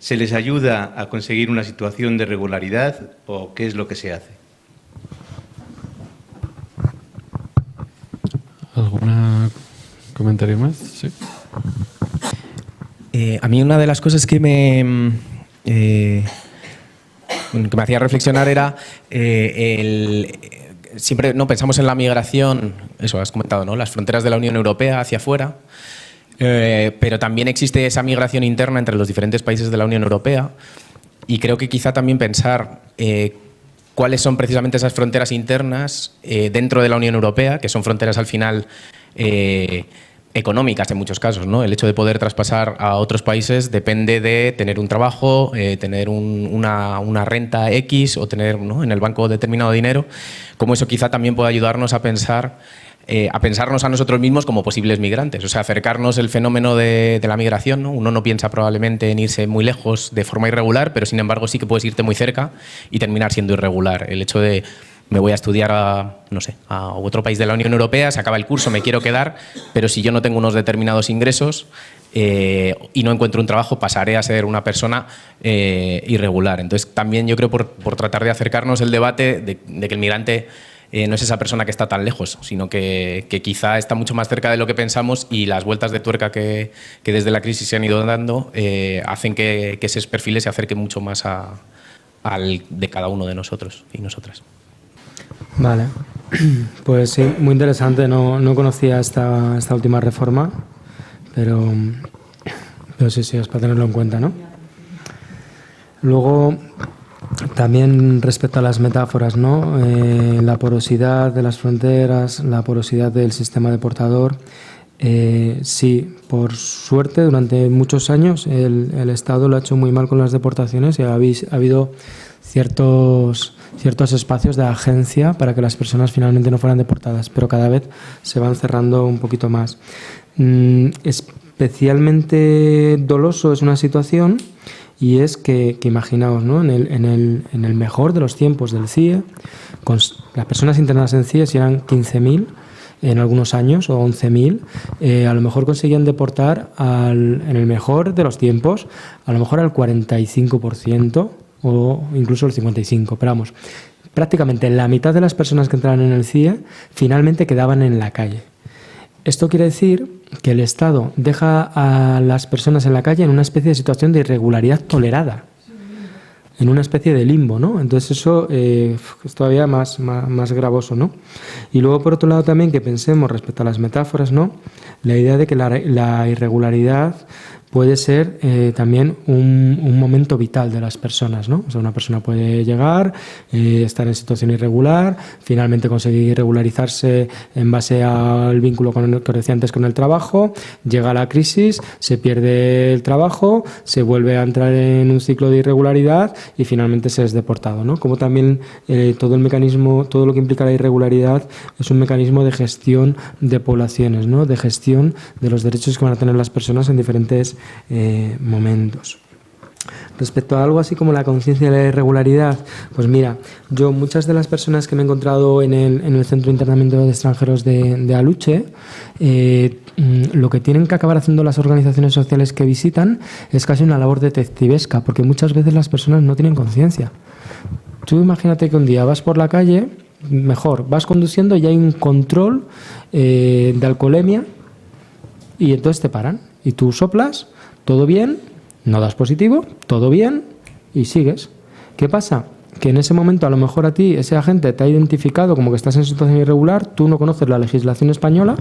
¿Se les ayuda a conseguir una situación de regularidad o qué es lo que se hace? ¿Algún comentario más? Sí. A mí una de las cosas que me hacía reflexionar era siempre no pensamos en la migración, eso has comentado, ¿no? Las fronteras de la Unión Europea hacia afuera, pero también existe esa migración interna entre los diferentes países de la Unión Europea, y creo que quizá también pensar cuáles son precisamente esas fronteras internas dentro de la Unión Europea, que son fronteras al final económicas en muchos casos, ¿no? El hecho de poder traspasar a otros países depende de tener un trabajo, tener una renta X o tener, ¿no?, en el banco determinado dinero. Como eso quizá también puede ayudarnos a pensarnos a nosotros mismos como posibles migrantes, o sea, acercarnos el fenómeno de la migración, ¿no? Uno no piensa probablemente en irse muy lejos de forma irregular, pero sin embargo sí que puedes irte muy cerca y terminar siendo irregular. El hecho de me voy a estudiar a otro país de la Unión Europea, se acaba el curso, me quiero quedar, pero si yo no tengo unos determinados ingresos y no encuentro un trabajo, pasaré a ser una persona irregular. Entonces también yo creo por tratar de acercarnos el debate de que el migrante no es esa persona que está tan lejos, sino que quizá está mucho más cerca de lo que pensamos, y las vueltas de tuerca que desde la crisis se han ido dando hacen que esos perfiles se acerquen mucho más a al de cada uno de nosotros y nosotras. Vale, pues sí, muy interesante. No conocía esta última reforma, pero sí, es para tenerlo en cuenta, ¿no? Luego, también respecto a las metáforas, ¿no? La porosidad de las fronteras, la porosidad del sistema deportador. Sí, por suerte, durante muchos años el Estado lo ha hecho muy mal con las deportaciones y ha habido ciertos espacios de agencia para que las personas finalmente no fueran deportadas, pero cada vez se van cerrando un poquito más. Especialmente doloso es una situación, y es que imaginaos, ¿no? En el mejor de los tiempos del CIE, con las personas internadas en CIE, si eran 15.000 en algunos años o 11.000, a lo mejor conseguían deportar en el mejor de los tiempos, a lo mejor al 45% o incluso el 55%, pero vamos, prácticamente la mitad de las personas que entraban en el CIE finalmente quedaban en la calle. Esto quiere decir que el Estado deja a las personas en la calle en una especie de situación de irregularidad tolerada, en una especie de limbo, ¿no? Entonces eso es todavía más gravoso, ¿no? Y luego, por otro lado, también que pensemos respecto a las metáforas, ¿no? La idea de que la irregularidad puede ser también un momento vital de las personas, ¿no? O sea, una persona puede llegar, estar en situación irregular, finalmente conseguir regularizarse en base al vínculo que decía antes con el trabajo, llega la crisis, se pierde el trabajo, se vuelve a entrar en un ciclo de irregularidad y finalmente se es deportado, ¿no? Como también todo el mecanismo, todo lo que implica la irregularidad es un mecanismo de gestión de poblaciones, ¿no? De gestión de los derechos que van a tener las personas en diferentes momentos. Respecto a algo así como la conciencia de la irregularidad, pues mira, yo muchas de las personas que me he encontrado en el Centro de Internamiento de Extranjeros de Aluche, lo que tienen que acabar haciendo las organizaciones sociales que visitan es casi una labor detectivesca, porque muchas veces las personas no tienen conciencia. Tú imagínate que un día vas por la calle, mejor, vas conduciendo y hay un control de alcoholemia y entonces te paran y tú soplas, todo bien, no das positivo, todo bien y sigues. ¿Qué pasa? Que en ese momento a lo mejor a ti ese agente te ha identificado como que estás en situación irregular, tú no conoces la legislación española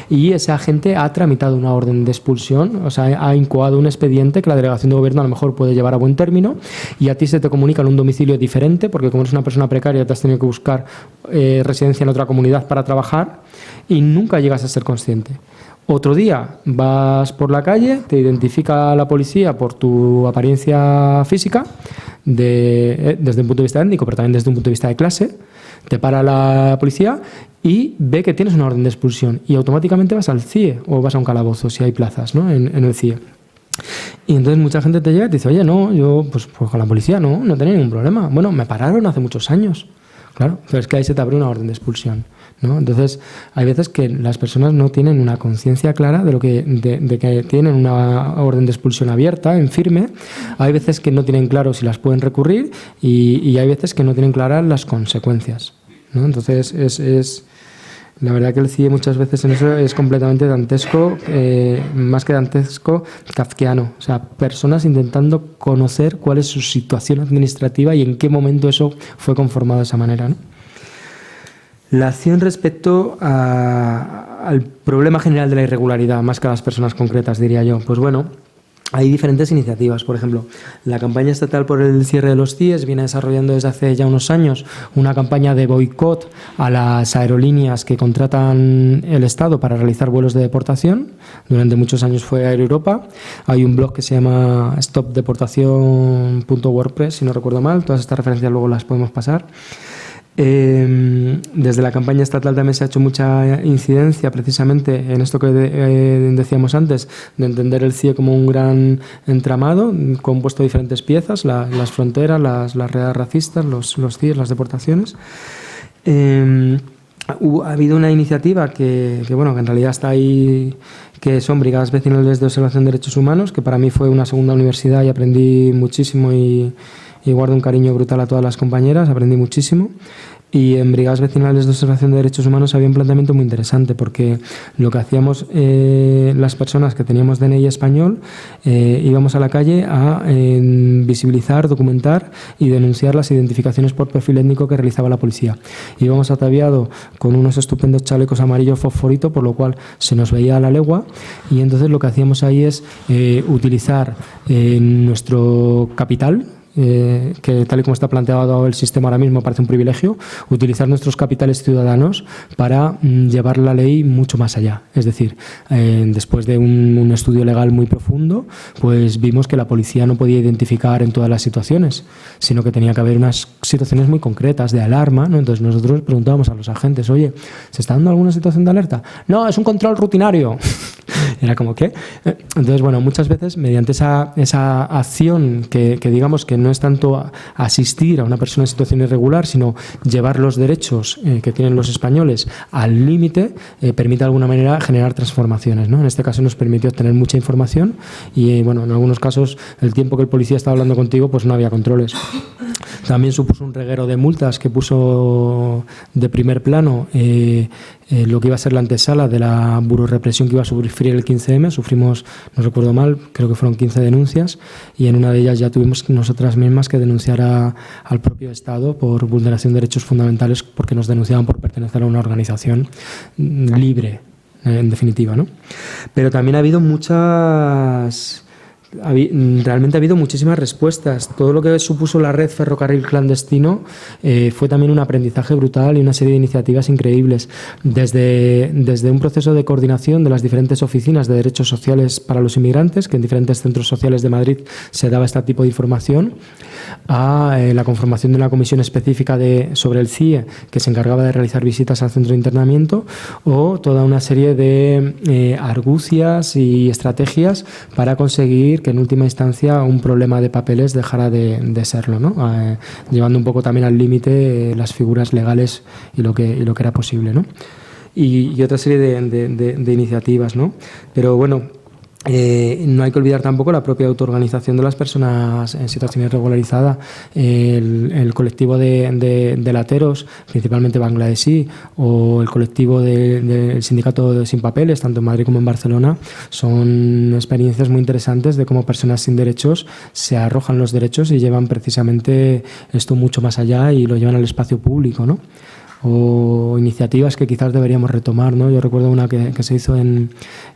y ese agente ha tramitado una orden de expulsión, o sea, ha incoado un expediente que la delegación de gobierno a lo mejor puede llevar a buen término y a ti se te comunica en un domicilio diferente porque como eres una persona precaria te has tenido que buscar residencia en otra comunidad para trabajar y nunca llegas a ser consciente. Otro día vas por la calle, te identifica la policía por tu apariencia física, desde un punto de vista étnico, pero también desde un punto de vista de clase, te para la policía y ve que tienes una orden de expulsión y automáticamente vas al CIE o vas a un calabozo si hay plazas, ¿no? en el CIE. Y entonces mucha gente te llega y te dice, oye, no, yo pues con la policía no tenía ningún problema. Bueno, me pararon hace muchos años. Claro, pero es que ahí se te abre una orden de expulsión, ¿no? Entonces, hay veces que las personas no tienen una conciencia clara de que tienen una orden de expulsión abierta, en firme. Hay veces que no tienen claro si las pueden recurrir y hay veces que no tienen claras las consecuencias, ¿no? Entonces, la verdad que el CIE muchas veces en eso es completamente dantesco, más que dantesco, kafkiano. O sea, personas intentando conocer cuál es su situación administrativa y en qué momento eso fue conformado de esa manera, ¿no? La acción respecto al problema general de la irregularidad, más que a las personas concretas, diría yo. Pues bueno, hay diferentes iniciativas. Por ejemplo, la campaña estatal por el cierre de los CIEs viene desarrollando desde hace ya unos años una campaña de boicot a las aerolíneas que contratan el Estado para realizar vuelos de deportación. Durante muchos años fue Air Europa. Hay un blog que se llama stopdeportacion.wordpress, si no recuerdo mal. Todas estas referencias luego las podemos pasar. Desde la campaña estatal también se ha hecho mucha incidencia precisamente en esto que decíamos antes, de entender el CIE como un gran entramado compuesto de diferentes piezas, las fronteras, las redes racistas, los CIEs, las deportaciones. Ha habido una iniciativa que en realidad está ahí, que son Brigadas Vecinales de Observación de Derechos Humanos, que para mí fue una segunda universidad y aprendí muchísimo y guardo un cariño brutal a todas las compañeras, aprendí muchísimo. Y en Brigadas Vecinales de Observación de Derechos Humanos había un planteamiento muy interesante, porque lo que hacíamos las personas que teníamos DNI español, íbamos a la calle a visibilizar, documentar y denunciar las identificaciones por perfil étnico que realizaba la policía. Íbamos ataviados con unos estupendos chalecos amarillo fosforito, por lo cual se nos veía a la legua, y entonces lo que hacíamos ahí es utilizar nuestro capital, que tal y como está planteado el sistema ahora mismo parece un privilegio, utilizar nuestros capitales ciudadanos para llevar la ley mucho más allá. Es decir, después de un estudio legal muy profundo, pues vimos que la policía no podía identificar en todas las situaciones, sino que tenía que haber unas situaciones muy concretas de alarma, ¿no? Entonces nosotros preguntábamos a los agentes, oye, ¿se está dando alguna situación de alerta? No, es un control rutinario. Era como, ¿qué? Entonces, bueno, muchas veces mediante esa acción que digamos que no es tanto asistir a una persona en situación irregular, sino llevar los derechos que tienen los españoles al límite, permite de alguna manera generar transformaciones, ¿no? En este caso nos permitió obtener mucha información y, bueno, en algunos casos el tiempo que el policía estaba hablando contigo, pues no había controles. También supuso un reguero de multas que puso de primer plano lo que iba a ser la antesala de la burorepresión que iba a sufrir el 15M. Sufrimos, no recuerdo mal, creo que fueron 15 denuncias, y en una de ellas ya tuvimos nosotras mismas que denunciar al propio Estado por vulneración de derechos fundamentales, porque nos denunciaban por pertenecer a una organización libre, en definitiva, ¿no? Pero también ha habido realmente ha habido muchísimas respuestas. Todo lo que supuso la red ferrocarril clandestino fue también un aprendizaje brutal y una serie de iniciativas increíbles. Desde un proceso de coordinación de las diferentes oficinas de derechos sociales para los inmigrantes, que en diferentes centros sociales de Madrid se daba este tipo de información, a la conformación de una comisión específica sobre el CIE, que se encargaba de realizar visitas al centro de internamiento, o toda una serie de argucias y estrategias para conseguir que en última instancia un problema de papeles dejara de serlo, ¿no? Llevando un poco también al límite las figuras legales y lo que era posible, ¿no? Y otra serie de iniciativas, ¿no? Pero bueno, no hay que olvidar tampoco la propia autoorganización de las personas en situación irregularizada. El colectivo de lateros, principalmente bangladesí, o el colectivo del sindicato de Sin Papeles, tanto en Madrid como en Barcelona, son experiencias muy interesantes de cómo personas sin derechos se arrojan los derechos y llevan precisamente esto mucho más allá y lo llevan al espacio público, ¿no? O iniciativas que quizás deberíamos retomar, ¿no? Yo recuerdo una que se hizo ahí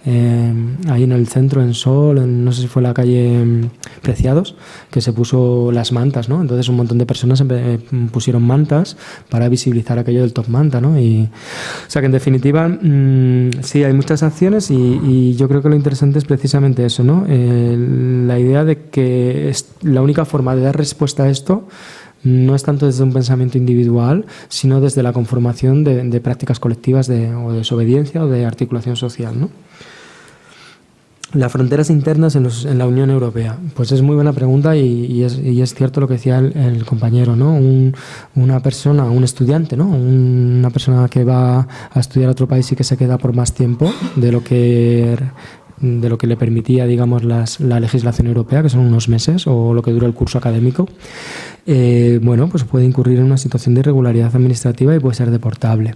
en el centro, en Sol, no sé si fue la calle Preciados, que se puso las mantas, ¿no? Entonces un montón de personas pusieron mantas para visibilizar aquello del top manta, ¿no? O sea que en definitiva sí, hay muchas acciones y yo creo que lo interesante es precisamente eso, ¿no? La idea de que la única forma de dar respuesta a esto no es tanto desde un pensamiento individual, sino desde la conformación de prácticas colectivas o de desobediencia o de articulación social, ¿no? Las fronteras internas en la Unión Europea. Pues es muy buena pregunta y es cierto lo que decía el compañero, ¿no? Una persona, un estudiante, ¿no? Una persona que va a estudiar a otro país y que se queda por más tiempo de lo que le permitía, digamos, la legislación europea, que son unos meses, o lo que dura el curso académico, bueno, pues puede incurrir en una situación de irregularidad administrativa y puede ser deportable.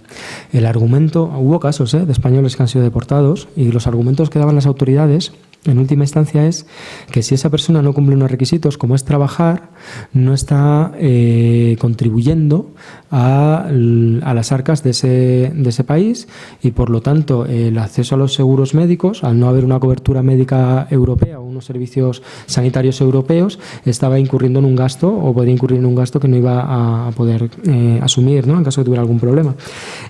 Hubo casos de españoles que han sido deportados, y los argumentos que daban las autoridades en última instancia es que si esa persona no cumple unos requisitos, como es trabajar, no está contribuyendo a las arcas de ese país, y por lo tanto el acceso a los seguros médicos, al no haber una cobertura médica europea o unos servicios sanitarios europeos, estaba incurriendo en un gasto, o podría incurrir en un gasto que no iba a poder asumir, ¿no? En caso de que tuviera algún problema.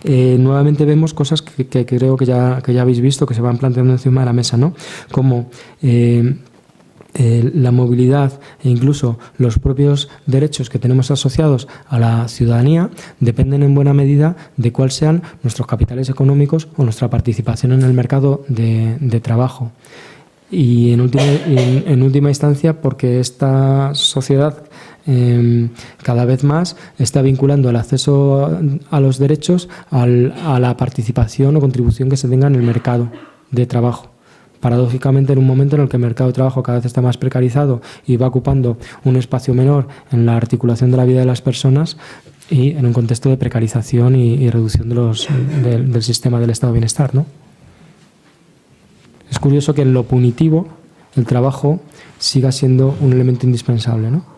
Nuevamente vemos cosas que creo que ya habéis visto, que se van planteando encima de la mesa, ¿no? Como la movilidad e incluso los propios derechos que tenemos asociados a la ciudadanía dependen en buena medida de cuáles sean nuestros capitales económicos o nuestra participación en el mercado de trabajo. Y en última instancia, porque esta sociedad cada vez más está vinculando el acceso a los derechos a la participación o contribución que se tenga en el mercado de trabajo. Paradójicamente, en un momento en el que el mercado de trabajo cada vez está más precarizado y va ocupando un espacio menor en la articulación de la vida de las personas, y en un contexto de precarización y reducción del sistema del estado de bienestar, ¿no? Es curioso que en lo punitivo el trabajo siga siendo un elemento indispensable, ¿no?